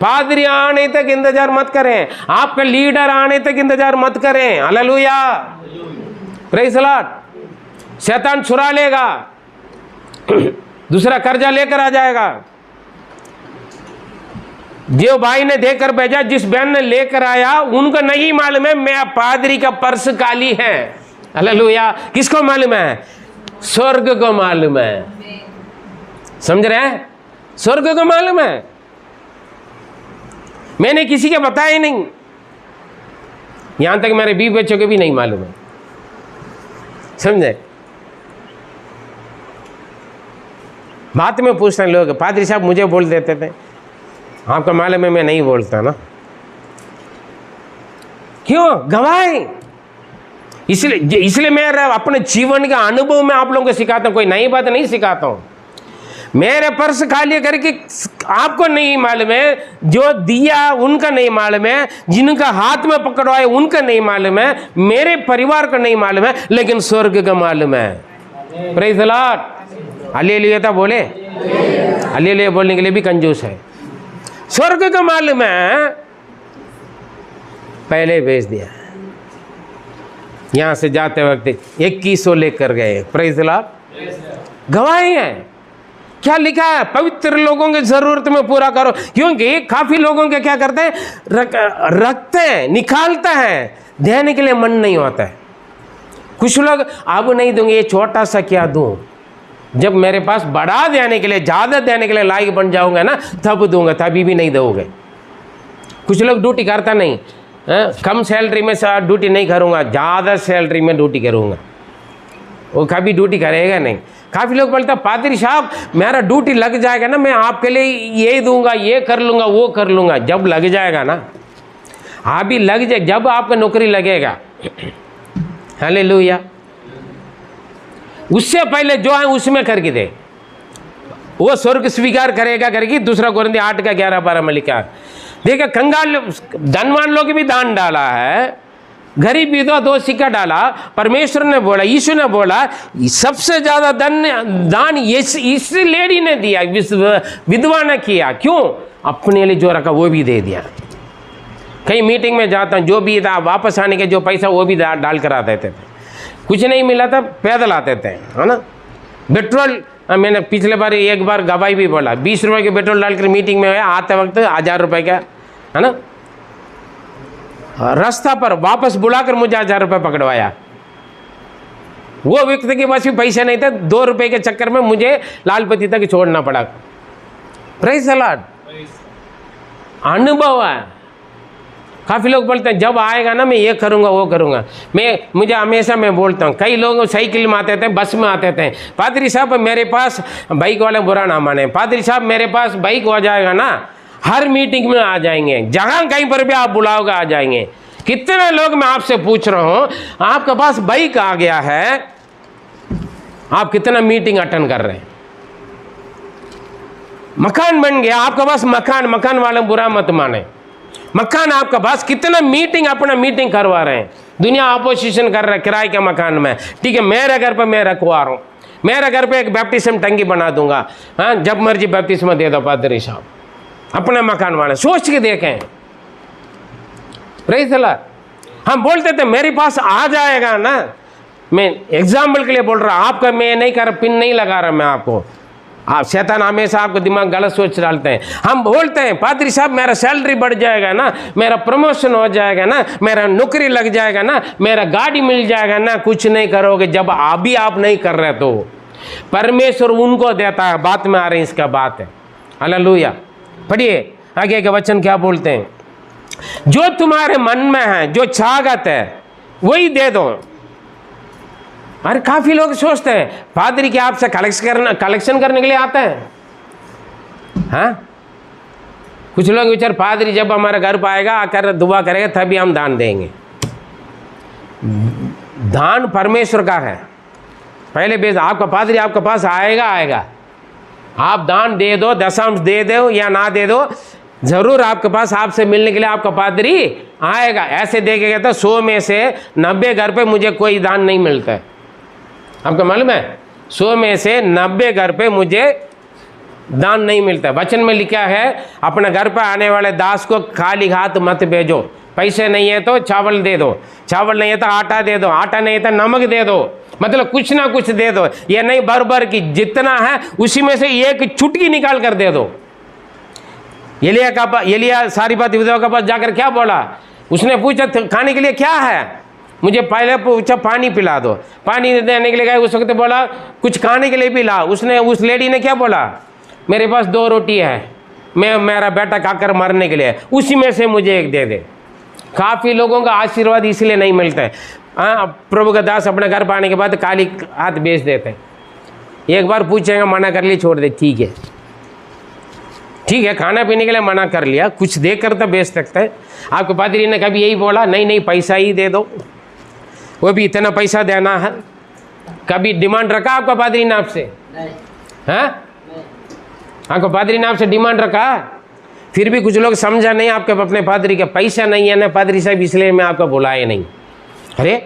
पादरी आने तक इंतजार मत करें, आपका लीडर आने तक इंतजार मत करें। Hallelujah, praise the Lord. शैतान छुरा लेगा, दूसरा कर्जा लेकर आ जाएगा। जो भाई ने देकर भेजा, जिस बहन ने लेकर आया, उनको नहीं मालूम है मैं पादरी का पर्स खाली है। हालेलुया। किसको मालूम है, स्वर्ग को मालूम है, समझ रहे हैं, स्वर्ग को मालूम है। मैंने किसी को बताया ही नहीं, यहां तक मेरे बीवी बच्चों को भी नहीं मालूम है, समझे। बात में पूछते हैं लोग, पादरी साहब मुझे बोल देते थे, आपका मालूम है मैं नहीं बोलता ना। क्यों, गवाए। इसलिए मैं अपने जीवन का अनुभव में आप लोगों को सिखाता हूं, कोई नई बात नहीं सिखाता हूं। मेरे पर्स खाली करके आपको नहीं मालूम है, जो दिया उनका नहीं मालूम है, जिनका हाथ में पकड़वाए उनका नहीं मालूम है, मेरे परिवार को नहीं मालूम है, लेकिन स्वर्ग का मालूम है। Praise the Lord. हालेलुया तो बोले, हालेलुया बोलने के लिए भी कंजूस है। स्वर्ग का मालूम है, पहले भेज दिया। यहां से जाते वक्त 2100 लेकर गए। Praise the Lord. गवाही है, क्या लिखा है, पवित्र लोगों की जरूरत में पूरा करो। क्योंकि काफी लोगों के क्या करते हैं, रखते हैं, निकालते हैं, देने के लिए मन नहीं होता है। कुछ लोग अब नहीं दूंगे, ये छोटा सा क्या दूं, जब मेरे पास बड़ा देने के लिए, ज़्यादा देने के लिए लायक बन जाऊंगा ना, तब दूंगा, तभी भी नहीं दोगे। कुछ लोग ड्यूटी करता नहीं, कम सैलरी में ड्यूटी नहीं करूंगा, ज़्यादा सैलरी में ड्यूटी करूंगा, वो कभी ड्यूटी करेगा नहीं। काफ़ी लोग बोलते हैं पादरी साहब मेरा ड्यूटी लग जाएगा ना, मैं आपके लिए ये दूंगा, ये कर लूँगा, वो कर लूँगा। जब लग जाएगा ना, अभी लग जाए, जब आपका नौकरी लगेगा, हालेलुया, उससे पहले जो है उसमें करके दे, वो स्वर्ग स्वीकार करेगा करके। दूसरा कोरिन्थियों 8:11-12 में लिखा। देखिए, कंगाल धनवान लोग भी दान डाला है, गरीब विधवा 2 सिक्का डाला। परमेश्वर ने बोला, यीशु ने बोला, सबसे ज्यादा दान इस लेडी ने दिया, विधवा ने किया। क्यों, अपने लिए जो रखा वो भी दे दिया। कहीं मीटिंग में जाता हूँ, जो भी था वापस आने के जो पैसा वो भी डाल कर आ देते थे। कुछ नहीं मिला था पैदल आते थे, है ना। पेट्रोल मैंने पिछले बार एक बार गवाही भी बोला, 20 रुपये के पेट्रोल डालकर मीटिंग में गया, आते वक्त 1000 रुपये का, है ना। रास्ता पर वापस बुलाकर मुझे 1000 रुपये पकड़वाया। वो व्यक्ति के पास भी पैसे नहीं थे, 2 रुपये के चक्कर में मुझे लालपति तक छोड़ना पड़ा। Praise the Lord. अनुभव है। काफ़ी लोग बोलते हैं जब आएगा ना मैं ये करूँगा वो करूँगा। मुझे हमेशा मैं बोलता हूँ, कई लोग साइकिल में आते थे, बस में आते थे, पादरी साहब मेरे पास बाइक वाले बुरा ना माने, पादरी साहब मेरे पास बाइक हो जाएगा ना, हर मीटिंग में आ जाएंगे, जहाँ कहीं पर भी आप बुलाओगे आ जाएंगे। कितने लोग मैं आपसे पूछ रहा हूँ, आपके पास बाइक आ गया है, आप कितना मीटिंग अटेंड कर रहे हैं। मकान बन गया आपके पास, मकान वाले बुरा मत माने, मकान आपका पास, कितना मीटिंग अपना मीटिंग करवा रहे हैं। दुनिया अपोजिशन कर रहा है किराए के मकान में, ठीक है मेरे घर पर मैं रखवा रहा हूँ, मेरे घर पे एक बैप्टिज्म टंकी बना दूंगा, हाँ जब मर्जी बैप्टिज्म दे दो पादरी साहब। अपने मकान वाले सोच के देखें। Praise the Lord. हम बोलते थे मेरे पास आ जाएगा ना, मैं एग्जाम्पल के लिए बोल रहा, आपका मैं नहीं कर पिन नहीं लगा रहा मैं आपको। आप शैतान हमेशा आपको दिमाग गलत सोच डालते हैं। हम बोलते हैं पादरी साहब मेरा सैलरी बढ़ जाएगा ना, मेरा प्रमोशन हो जाएगा ना, मेरा नौकरी लग जाएगा ना, मेरा गाड़ी मिल जाएगा ना। कुछ नहीं करोगे जब अभी आप नहीं कर रहे तो परमेश्वर उनको देता है। बात में आ रही इसका बात है। हालेलुया। पढ़िए आगे के वचन क्या बोलते हैं, जो तुम्हारे मन में है, जो चाहत है वही दे दो। अरे काफी लोग सोचते हैं पादरी के आपसे कलेक्शन करने के लिए आते हैं, हाँ। कुछ लोग विचार पादरी जब हमारे घर पर आएगा आकर दुआ करेगा तभी हम दान देंगे। दान परमेश्वर का है। पहले बेस आपका पादरी आपके पास आएगा, आप दान दे दो, दशांश दे दो या ना दे दो, जरूर आपके पास आपसे मिलने के लिए आपका पादरी आएगा। ऐसे देखेगा तो 100 में से 90 घर पे मुझे कोई दान नहीं मिलता है। आपको मालूम है 100 में से 90 घर पे मुझे दान नहीं मिलता। वचन में लिखा है अपने घर पर आने वाले दास को खाली हाथ मत भेजो। पैसे नहीं है तो चावल दे दो, चावल नहीं है तो आटा दे दो, आटा नहीं है तो नमक दे दो, मतलब कुछ ना कुछ दे दो। ये नहीं भर की जितना है उसी में से एक चुटकी निकाल कर दे दो। एलिया सारी बात विधवा के पास जाकर क्या बोला, उसने पूछा खाने के लिए क्या है, मुझे पहले पूछा पानी पिला दो, पानी देने के लिए गए, उस वक्त बोला कुछ खाने के लिए भी ला। उस लेडी ने क्या बोला, मेरे पास 2 रोटी है, मेरा बेटा खाकर मरने के लिए, उसी में से मुझे एक दे दे। काफ़ी लोगों का आशीर्वाद इसलिए नहीं मिलता है। हाँ प्रभु का दास अपने घर पर आने के बाद खाली हाथ बेच देते हैं। एक बार पूछेंगे मना कर लिए छोड़ दे, ठीक है खाना पीने के लिए मना कर लिया, कुछ देकर तो बेच सकते हैं। आपके पादरी ने कभी यही बोला नहीं पैसा ही दे दो, वो भी इतना पैसा देना है? कभी डिमांड रखा आपका पादरी ने आपसे? हाँ आपका पादरी ने आपसे डिमांड रखा? फिर भी कुछ लोग समझा नहीं आपके अपने पादरी का पैसा नहीं है ना पादरी साहब, इसलिए मैं आपको बुलाए नहीं। अरे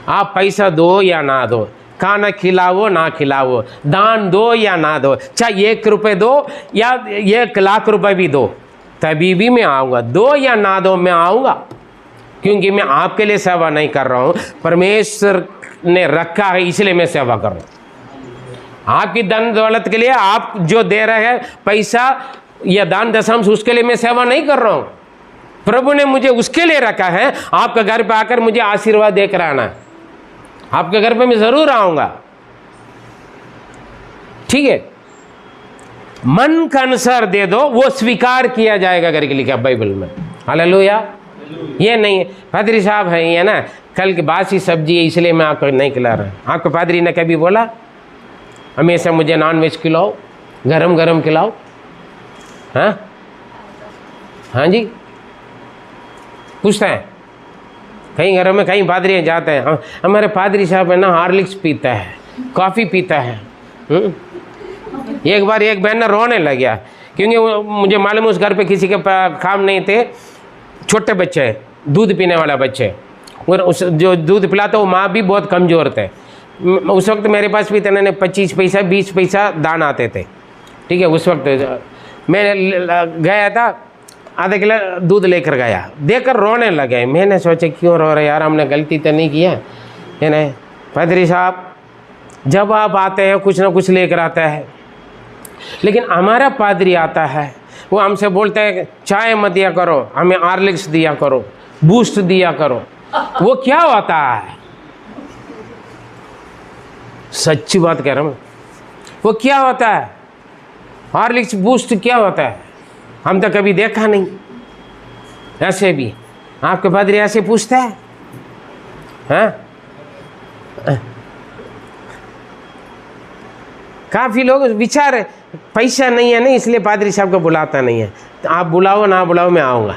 आप पैसा दो या ना दो, खाना खिलाओ ना खिलाओ, दान दो या ना दो, चाहे 1 रुपये दो या 1 लाख रुपए भी दो, तभी भी मैं आऊँगा। दो या ना दो मैं आऊँगा, क्योंकि मैं आपके लिए सेवा नहीं कर रहा हूँ, परमेश्वर ने रखा है इसलिए मैं सेवा कर रहा हूँ। आपकी धन दौलत के लिए आप जो दे रहे हैं पैसा या दान दशांश, उसके लिए मैं सेवा नहीं कर रहा हूँ। प्रभु ने मुझे उसके लिए रखा है, आपके घर पे आकर मुझे आशीर्वाद देकर आना है। आपके घर पे मैं जरूर आऊंगा, ठीक है। मन का अनुसार दे दो, वो स्वीकार किया जाएगा करके लिखा बाइबल में। हालेलुया। ये नहीं पादरी साहब है ये ना कल की बासी सब्जी है इसलिए मैं आपको नहीं खिला रहा। आपके पादरी ने कभी बोला हमेशा मुझे नॉन वेज खिलाओ, गरम गरम खिलाओ? हाँ जी पूछते हैं कहीं घरों में, कहीं पादरी जाते हैं, हमारे पादरी साहब है ना हार्लिक्स पीता है, कॉफ़ी पीता है। एक बार एक बहन ना रोने लग गया, क्योंकि मुझे मालूम उस घर पे किसी के काम नहीं थे, छोटे बच्चे दूध पीने वाला बच्चे, और उस जो दूध पिलाता वो माँ भी बहुत कमज़ोर थे। उस वक्त मेरे पास भी इतने 25 पैसा 20 पैसा दान आते थे, ठीक है। उस वक्त मैं गया था, आधा किलो दूध लेकर गया, देखकर रोने लगे। मैंने सोचा क्यों रो रहे यार, हमने गलती तो नहीं किया है नहीं। पादरी साहब जब आप आते हैं कुछ ना कुछ लेकर आता है, लेकिन हमारा पादरी आता है वो हमसे बोलता है चाय मत दिया करो, हमें हॉर्लिक्स दिया करो, बूस्ट दिया करो। वो क्या होता है? सच्ची बात कह रहा हूँ, वो क्या होता है? हॉर्लिक्स बूस्ट क्या होता है? हम तो कभी देखा नहीं। ऐसे भी आपके पादरी ऐसे पूछता है? हाँ, काफ़ी लोग विचार पैसा नहीं है ना इसलिए पादरी साहब को बुलाता नहीं है। तो आप बुलाओ ना बुलाओ मैं आऊँगा,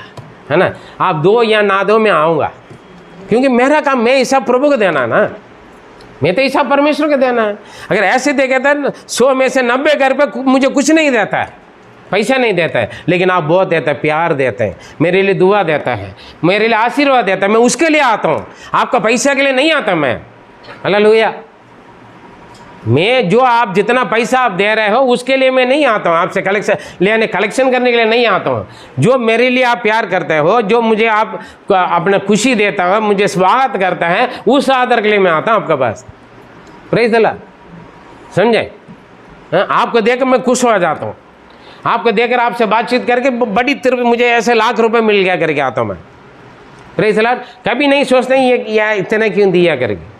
है ना। आप दो या ना दो मैं आऊँगा, क्योंकि मेरा काम, मैं हिसाब प्रभु को देना ना, मैं तो हिसाब परमेश्वर को देना है। अगर ऐसे देखे था 100 में से 90 घर पे मुझे कुछ नहीं देता है, पैसा नहीं देता है, लेकिन आप बहुत देते हैं, प्यार देते हैं, मेरे लिए दुआ देता है, मेरे लिए आशीर्वाद देता है। मैं उसके लिए आता हूँ, आपका पैसा के लिए नहीं आता मैं। हालेलुया। मैं जो आप जितना पैसा आप दे रहे हो उसके लिए मैं नहीं आता हूँ, आपसे कलेक्शन करने के लिए नहीं आता हूँ। जो मेरे लिए आप प्यार करते हो, जो मुझे आप अपना खुशी देता हो, मुझे स्वागत करता है, उस आदर के लिए मैं आता हूँ आपके पास। Praise the Lord. समझे? आपको देखकर मैं खुश हो जाता हूँ, आपको देखकर आपसे बातचीत करके बड़ी तरफ मुझे ऐसे लाख रुपए मिल गया करके आता हूँ मैं। Praise the Lord. कभी नहीं सोचते ये इतना क्यों दिया करके।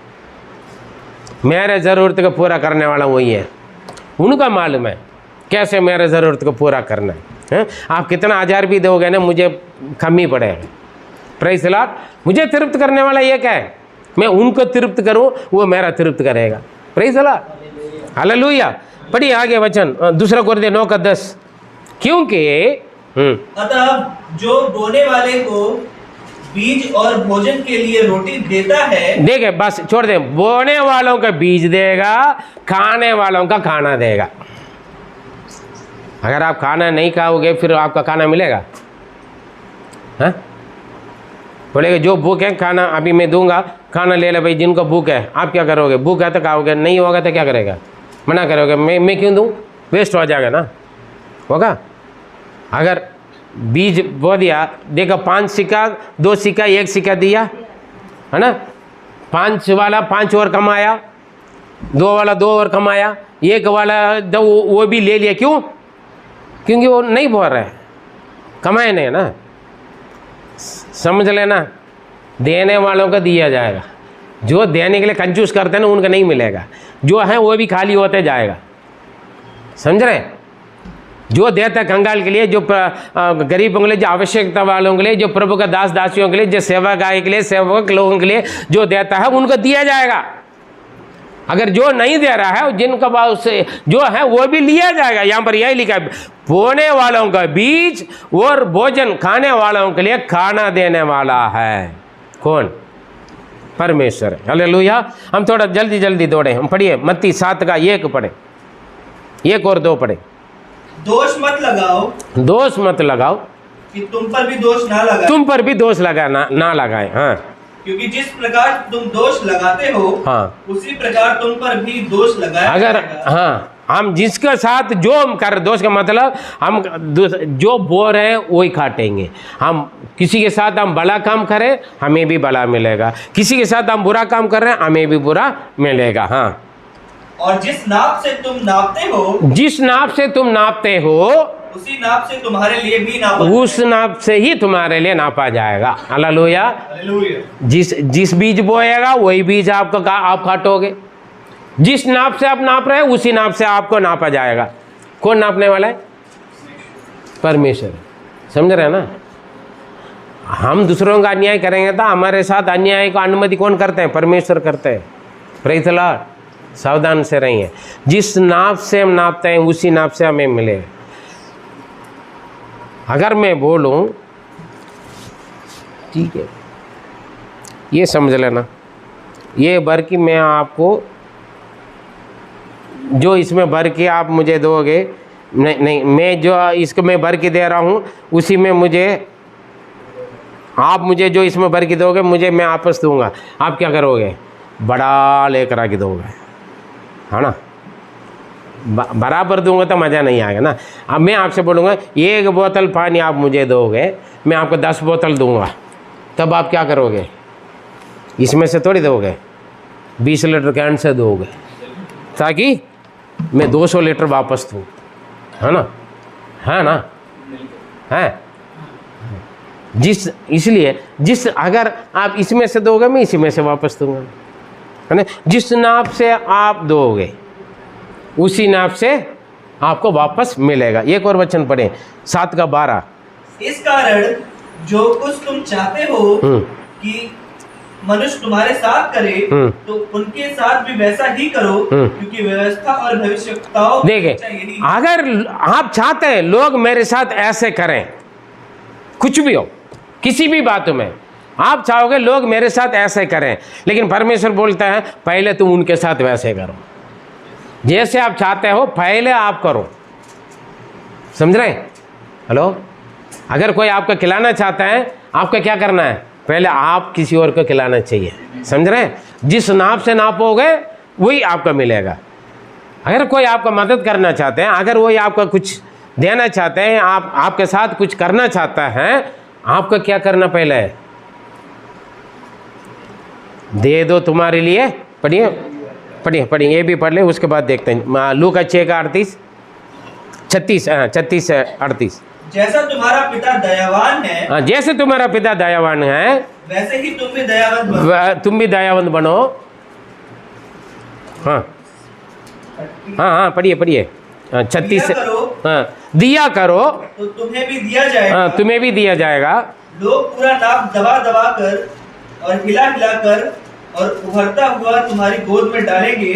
मेरे ज़रूरत को पूरा करने वाला वही है, उनका मालूम है कैसे मेरे ज़रूरत को पूरा करना है। आप कितना 1000 भी दोगे ना, मुझे कम ही पड़ेगा। Praise the Lord. मुझे तृप्त करने वाला ये क्या है, मैं उनको तृप्त करूं, वो मेरा तृप्त करेगा। Praise the Lord. हालेलुया। पढ़िए आगे वचन, 2 कोरिन्थियों 9:10। क्योंकि अतः जो बोने वाले को बीज और भोजन के लिए रोटी देता है, देखे बस छोड़ दे, बोने वालों का बीज देगा, खाने वालों का खाना देगा। अगर आप खाना नहीं खाओगे फिर आपका खाना मिलेगा? हाँ, बोलेगा जो भूख है खाना अभी मैं दूंगा, खाना ले ले भाई जिनको भूख है। आप क्या करोगे? भूख है तो खाओगे, नहीं होगा तो क्या करेगा? मना करोगे, मैं क्यों दूं, वेस्ट हो जाएगा ना, होगा। अगर बीज बो दिया, देखो 5 सिक्का, 2 सिक्का, 1 सिक्का दिया, है ना। 5 वाला 5 और कमाया, 2 वाला 2 और कमाया, 1 वाला वो भी ले लिया। क्यों? क्योंकि वो नहीं बोल रहे, कमाए नहीं ना। समझ लेना, देने वालों को दिया जाएगा, जो देने के लिए कंजूस करते हैं ना उनका नहीं मिलेगा, जो है वो भी खाली होते जाएगा। समझ रहे? जो देता है कंगाल के लिए, जो गरीबों के लिए, जो आवश्यकता वालों के लिए, जो प्रभु का दास दासियों के लिए, जो सेवा गाय के लिए, सेवक लोगों के लिए जो देता है उनको दिया जाएगा। अगर जो नहीं दे रहा है, जिनका पास से जो है वो भी लिया जाएगा। यहाँ पर यही लिखा है, बोने वालों का बीज और भोजन खाने वालों के लिए खाना देने वाला है कौन? परमेश्वर। हालेलुया। हम थोड़ा जल्दी जल्दी दौड़े, हम पढ़िए मत्ती 7:1 पढ़े, 1 और 2 पढ़े। दोष मत लगाओ, दोष मत लगाओ कि तुम पर भी दोष ना लगाए, तुम पर भी दोष लगा ना लगाए। हाँ, क्योंकि जिस प्रकार तुम दोष लगाते हो, हाँ, उसी प्रकार तुम पर भी दोष लगाया अगर जाएगा। हाँ, हम जिसके साथ जो हम कर, दोष का मतलब हम जो बोल रहे हैं वही काटेंगे। हम किसी के साथ हम भला काम करें हमें भी भला मिलेगा, किसी के साथ हम बुरा काम कर रहे हैं हमें भी बुरा मिलेगा। हाँ, और जिस नाप से तुम नापते हो, जिस नाप से तुम नापते हो उसी नाप से तुम्हारे लिए भी नापा उस नाप से ही तुम्हारे लिए नापा जाएगा। हालेलुया। हालेलुया। जिस बीज बोएगा वही बीज आपको आप काटोगे। जिस नाप से आप नाप रहे हैं उसी नाप से आपको नापा जाएगा। कौन नापने वाला है? परमेश्वर। समझ रहे हैं ना। हम दूसरों का अन्याय करेंगे तो हमारे साथ अन्याय को अनुमति कौन करते हैं? परमेश्वर करते हैं। Praise the Lord. सावधान से रहिए, जिस नाप से हम नापते हैं उसी नाप से हमें मिलेगा। अगर मैं बोलूं, ठीक है, ये समझ लेना, ये भर की मैं आपको जो इसमें भर के आप मुझे दोगे, नहीं मैं जो इसको मैं भर के दे रहा हूँ उसी में मुझे आप मुझे जो इसमें भर के दोगे मुझे मैं वापस दूंगा। आप क्या करोगे? बड़ा लेकर आके दोगे, है ना। बराबर दूंगा तो मज़ा नहीं आएगा ना। अब मैं आपसे बोलूँगा 1 बोतल पानी आप मुझे दोगे, मैं आपको 10 बोतल दूंगा, तब आप क्या करोगे? इसमें से थोड़ी दोगे, 20 लीटर कैन से दोगे, ताकि मैं 200 लीटर वापस दूँ, है ना? है ना? है इसलिए अगर आप इसमें से दोगे, मैं इसी में से वापस दूंगा, है ना? जिस नाप से आप दोगे उसी नाप से आपको वापस मिलेगा। एक और वचन पढ़े 7 का 12। इस कारण जो कुछ तुम चाहते हो कि मनुष्य तुम्हारे साथ करे, तो उनके साथ भी वैसा ही करो, क्योंकि व्यवस्था और भविष्यवक्ताओं देखिए, अगर आप चाहते हैं लोग मेरे साथ ऐसे करें, कुछ भी हो, किसी भी बातों में आप चाहोगे लोग मेरे साथ ऐसे करें, लेकिन परमेश्वर बोलता है पहले तुम उनके साथ वैसे करो, जैसे आप चाहते हो पहले आप करो। समझ रहे हैं? हेलो, अगर कोई आपको खिलाना चाहता है, आपको क्या करना है? पहले आप किसी और को खिलाना चाहिए। समझ रहे हैं? जिस नाप से नापोगे वही आपको मिलेगा। अगर कोई आपको मदद करना चाहते हैं, अगर वही आपको कुछ देना चाहते हैं, आपके साथ कुछ करना चाहता है, आपको क्या करना? पहले है दे दो तुम्हारे लिए। पढ़िए पढ़िए पढ़िए, ये भी पढ़ ले, उसके बाद देखते हैं। लूका 6 का 36 38। जैसा तुम्हारा पिता दयावान है, जैसे तुम्हारा पिता दयावान है, वैसे ही तुम भी दयावान बनो। तुम भी दयावान बनो। हाँ हाँ हाँ, पढ़िए 36। हाँ, दिया करो तो तुम्हें भी दिया जाएगा। हाँ, तुम्हें भी दिया जाएगा। लोग पूरा नाप दबा दबा कर और हिला हिला कर और उभरता हुआ तुम्हारी गोद में डालेंगे।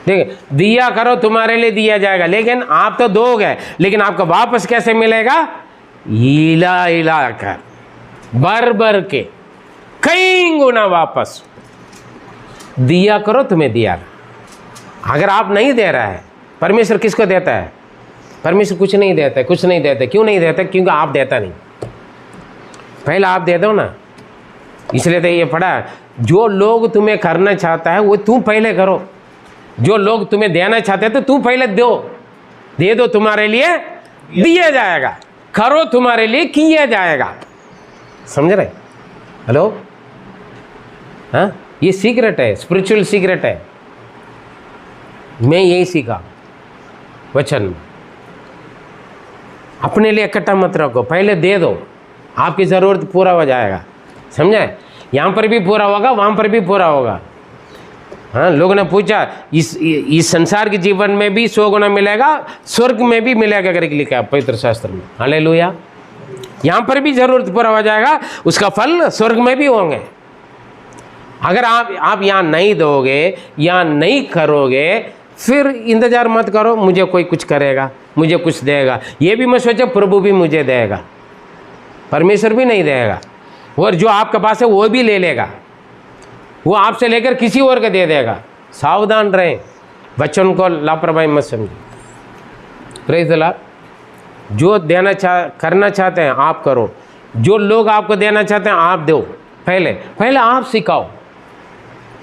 देखिए, दिया करो तुम्हारे लिए दिया जाएगा, लेकिन आप तो दोगे, लेकिन आपको वापस कैसे मिलेगा? हिला हिला कर, भर भर के, कई गुना वापस। दिया करो तुम्हें दिया। अगर आप नहीं दे रहा है, परमेश्वर किसको देता है? परमेश्वर कुछ नहीं देता है, कुछ नहीं देता। क्यों नहीं देता? क्योंकि आप देता नहीं। पहले आप दे दो ना। इसलिए तो ये पढ़ा, जो लोग तुम्हें करना चाहता है वो तुम पहले करो। जो लोग तुम्हें देना चाहते हैं तो तू पहले दे दो, तुम्हारे लिए दिया जाएगा, करो तुम्हारे लिए किया जाएगा। समझ रहे? हेलो, हाँ, ये सीक्रेट है, स्पिरिचुअल सीक्रेट है। मैं यही सीखा वचन में। अपने लिए इकट्ठा मत रखो, पहले दे दो, आपकी ज़रूरत पूरा हो जाएगा। समझे? यहाँ पर भी पूरा होगा, वहाँ पर भी पूरा होगा। हाँ, लोगों ने पूछा इस संसार के जीवन में भी 100 गुना मिलेगा, स्वर्ग में भी मिलेगा करके लिखा है पवित्र शास्त्र में। हालेलुया। यहाँ पर भी ज़रूरत पूरा हो जाएगा, उसका फल स्वर्ग में भी होंगे। अगर आप यहाँ नहीं दोगे, यहाँ नहीं करोगे, फिर इंतज़ार मत करो मुझे कोई कुछ करेगा, मुझे कुछ देगा। ये भी मत सोचो प्रभु भी मुझे देगा, परमेश्वर भी नहीं देगा, और जो आपके पास है वो भी ले लेगा, वो आपसे लेकर किसी और को दे देगा। सावधान रहें, बच्चों को लापरवाही मत समझिए। Praise the Lord. जो करना चाहते हैं आप करो, जो लोग आपको देना चाहते हैं आप दो। पहले आप सिखाओ,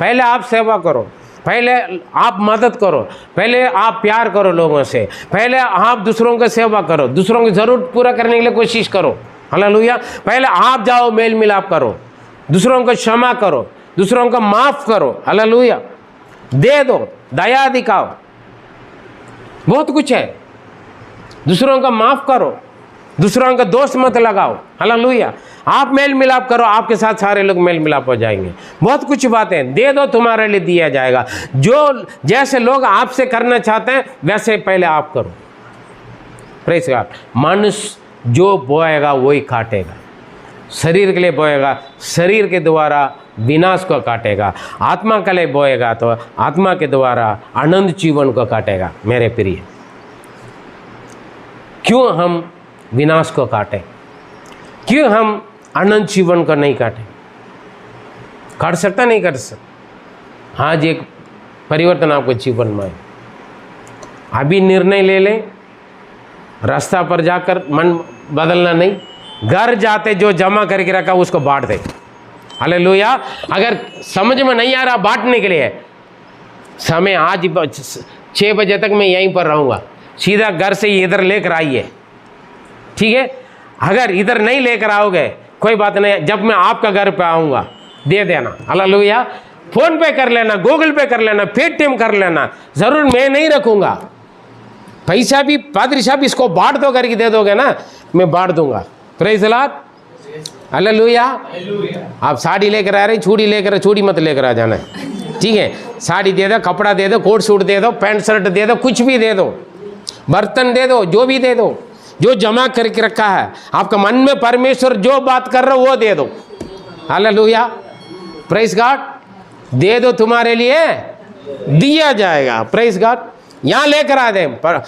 पहले आप सेवा करो, पहले आप मदद करो, पहले आप प्यार करो लोगों से, पहले आप दूसरों की सेवा करो, दूसरों की ज़रूरत पूरा करने के लिए कोशिश करो। हालेलुया। पहले आप जाओ, मेल मिलाप करो, दूसरों को क्षमा करो, दूसरों को माफ़ करो। हालेलुया। दे दो, दया दिखाओ, बहुत कुछ है। दूसरों का माफ़ करो, दूसरों का दोष मत लगाओ। हालेलुया। आप मेल मिलाप करो, आपके साथ सारे लोग मेल मिलाप हो जाएंगे। बहुत कुछ बातें दे दो, तुम्हारे लिए दिया जाएगा। जो जैसे लोग आपसे करना चाहते हैं वैसे पहले आप करो। Praise God. मनुष्य जो बोएगा वही काटेगा। शरीर के लिए बोएगा, शरीर के द्वारा विनाश को काटेगा। आत्मा के लिए बोएगा तो आत्मा के द्वारा अनंत जीवन को काटेगा। मेरे प्रिय, क्यों हम विनाश को काटें? क्यों हम अनंत जीवन को नहीं काटें? काट सकता नहीं काट सकता। आज एक परिवर्तन आपको जीवन में, अभी निर्णय ले लें, रास्ता पर जाकर मन बदलना नहीं, घर जाते जो जमा करके रखा उसको बांट दे। हालेलुया। अगर समझ में नहीं आ रहा बांटने के लिए, समय आज 6 बजे तक मैं यहीं पर रहूँगा, सीधा घर से इधर लेकर आइए, ठीक है। अगर इधर नहीं लेकर आओगे कोई बात नहीं, जब मैं आपका घर पे आऊँगा दे देना, हालेलुया। फ़ोन पे कर लेना, गूगल पे कर लेना, पेटीएम कर लेना, ज़रूर मैं नहीं रखूँगा। पैसा भी पादरी साहब इसको बांट दो करके दे दोगे ना, मैं बांट दूंगा। Praise the Lord, hallelujah. आप साड़ी लेकर आ रहे हैं, चूड़ी लेकर, चूड़ी मत लेकर आ जाना, ठीक है। साड़ी दे दो, कपड़ा दे दो, कोट सूट दे दो, पैंट शर्ट दे दो, कुछ भी दे दो, बर्तन दे दो, जो भी दे दो, जो जमा करके रखा है आपका मन में परमेश्वर जो बात कर रहे हो वो दे दो, हालेलुया। प्रेज़ गॉड, दे दो, तुम्हारे लिए दिया जाएगा। प्रेज़ गॉड, यहाँ लेकर आ दे, पर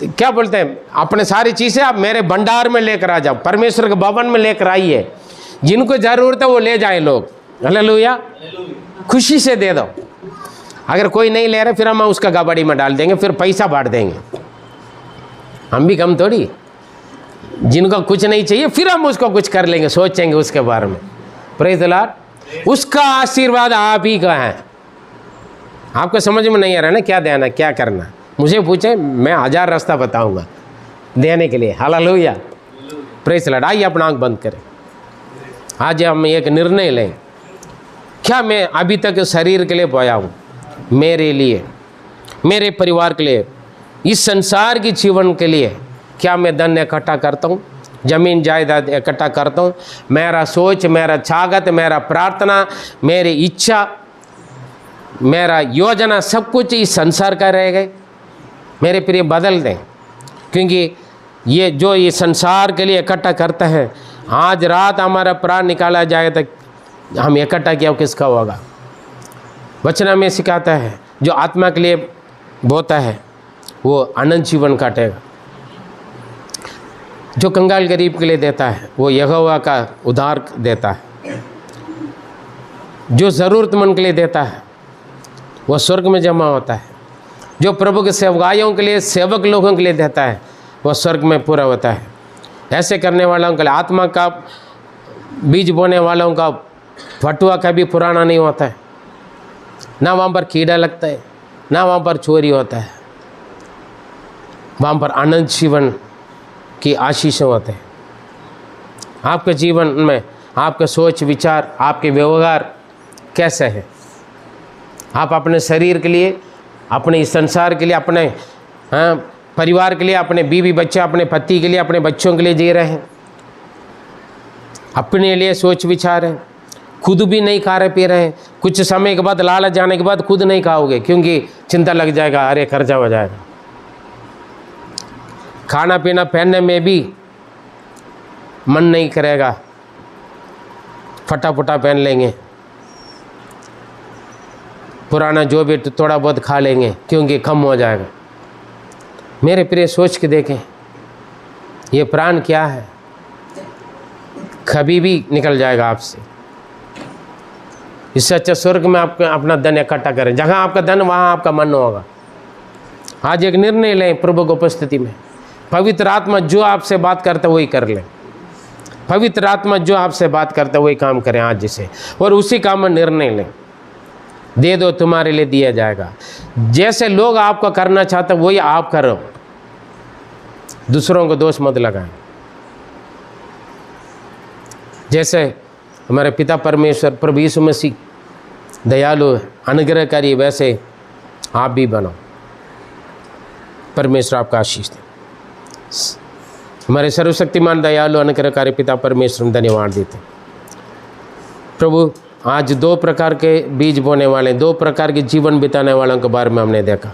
क्या बोलते हैं, अपने सारी चीज़ें आप मेरे भंडार में लेकर आ जाओ, परमेश्वर के भवन में लेकर आइए। जिनको ज़रूरत है वो ले जाए लोग, हालेलुया। खुशी से दे दो। अगर कोई नहीं ले रहा फिर हम उसका गबाड़ी में डाल देंगे, फिर पैसा बांट देंगे। हम भी कम थोड़ी, जिनको कुछ नहीं चाहिए फिर हम उसको कुछ कर लेंगे, सोचेंगे उसके बारे में। प्रेज़ द लॉर्ड, उसका आशीर्वाद आप ही का है। आपको समझ में नहीं आ रहा ना क्या देना क्या करना, मुझे पूछे, मैं 1000 रास्ता बताऊंगा देने के लिए, हालेलुया। Praise the Lord. आइए अपना आंख बंद करें। आज हम एक निर्णय लें, क्या मैं अभी तक शरीर के लिए बोया हूँ, मेरे लिए, मेरे परिवार के लिए, इस संसार की जीवन के लिए क्या मैं धन इकट्ठा करता हूँ, ज़मीन जायदाद इकट्ठा करता हूँ। मेरा सोच, मेरा चाहत, मेरा प्रार्थना, मेरी इच्छा, मेरा योजना सब कुछ इस संसार का रह गए। मेरे प्रिय बदल दें, क्योंकि ये जो ये संसार के लिए इकट्ठा करता है, आज रात हमारा प्राण निकाला जाए तो हम इकट्ठा किया किसका होगा। वचन में सिखाता है जो आत्मा के लिए बोता है वो अनंत जीवन काटेगा, जो कंगाल गरीब के लिए देता है वो यहोवा का उद्धार देता है, जो ज़रूरतमंद के लिए देता है वो स्वर्ग में जमा होता है, जो प्रभु के सेवकाइयों के लिए, सेवक लोगों के लिए देता है वो स्वर्ग में पूरा होता है। ऐसे करने वालों के लिए, आत्मा का बीज बोने वालों का फटुआ कभी पुराना नहीं होता है, ना वहाँ पर कीड़ा लगता है, ना वहाँ पर चोरी होता है, वहाँ पर अनंत जीवन की आशीष होते हैं। आपके जीवन में आपका सोच विचार, आपके व्यवहार कैसे है? आप अपने शरीर के लिए, अपने इस संसार के लिए, अपने परिवार के लिए, अपने बीवी बच्चे, अपने पति के लिए, अपने बच्चों के लिए जी रहे हैं, अपने लिए सोच विचार है, खुद भी नहीं खा रहे पी रहे हैं। कुछ समय के बाद, लालच जाने के बाद खुद नहीं खाओगे, क्योंकि चिंता लग जाएगा, अरे खर्चा हो जाएगा। खाना पीना पहनने में भी मन नहीं करेगा, फटाफटा पहन लेंगे, पुराना जो भी थोड़ा बहुत खा लेंगे क्योंकि कम हो जाएगा। मेरे प्रिय सोच के देखें, ये प्राण क्या है, कभी भी निकल जाएगा आपसे। इससे अच्छा स्वर्ग में आप अपना धन इकट्ठा करें, जहाँ आपका धन वहाँ आपका मन होगा। आज एक निर्णय लें प्रभु की उपस्थिति में, पवित्र आत्मा जो आपसे बात करता है वही कर लें। पवित्र आत्मा जो आपसे बात करता है वही काम करें आज से, और उसी काम में निर्णय लें। दे दो, तुम्हारे लिए दिया जाएगा। जैसे लोग आपको करना चाहते हैं वही आप करो, दूसरों को दोष मत लगाएं। जैसे हमारे पिता परमेश्वर प्रभु यीशु मसीह दयालु अनुग्रहकारी, वैसे आप भी बनो। परमेश्वर आपका आशीष दे। हमारे सर्वशक्तिमान दयालु अनुग्रहकारी पिता परमेश्वर धन्यवाद देते। प्रभु आज 2 प्रकार के बीज बोने वाले, 2 प्रकार के जीवन बिताने वालों के बारे में हमने देखा।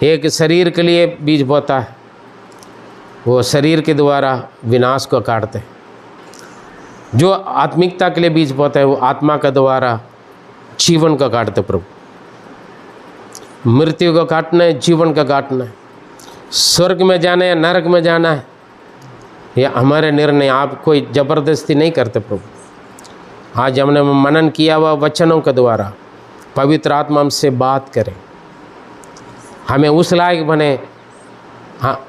एक शरीर के लिए बीज बोता है, वो शरीर के द्वारा विनाश को काटते हैं। जो आत्मिकता के लिए बीज बोता है वो आत्मा के द्वारा जीवन को काटते। प्रभु मृत्यु को काटना है, जीवन का काटना है, स्वर्ग में जाना है, नरक में जाना है, यह हमारे निर्णय, आप कोई ज़बरदस्ती नहीं करते। प्रभु आज हमने मनन किया हुआ वचनों के द्वारा पवित्र आत्मा हमसे बात करें, हमें उस लायक बने, हाँ,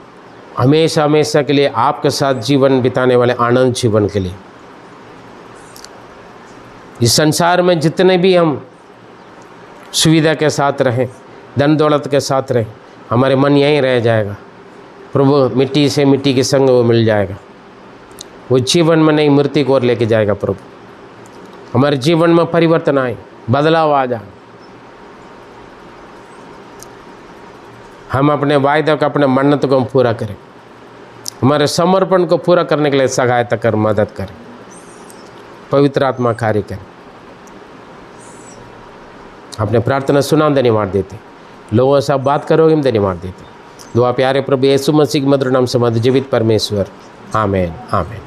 हमेशा हमेशा के लिए आपके साथ जीवन बिताने वाले आनंद जीवन के लिए। इस संसार में जितने भी हम सुविधा के साथ रहें, धन दौलत के साथ रहें, हमारे मन यहीं रह जाएगा। प्रभु मिट्टी से मिट्टी के संग वो मिल जाएगा, वो जीवन में नहीं मृत्यु की ओर लेके जाएगा। प्रभु हमारे जीवन में परिवर्तन आए, बदलाव आ जाए। हम अपने वायदा को, अपने मन्नत को हम पूरा करें, हमारे समर्पण को पूरा करने के लिए सहायता कर, मदद करें। पवित्र आत्मा कार्य करें। अपने प्रार्थना सुना, हम धन्यवाद देते। लोगों से आप बात करोगे, हम धन्यवाद देते। दुआ प्यारे प्रभु यीशु मसीह के मधुर नाम से मध्य जीवित परमेश्वर, आमीन आमीन।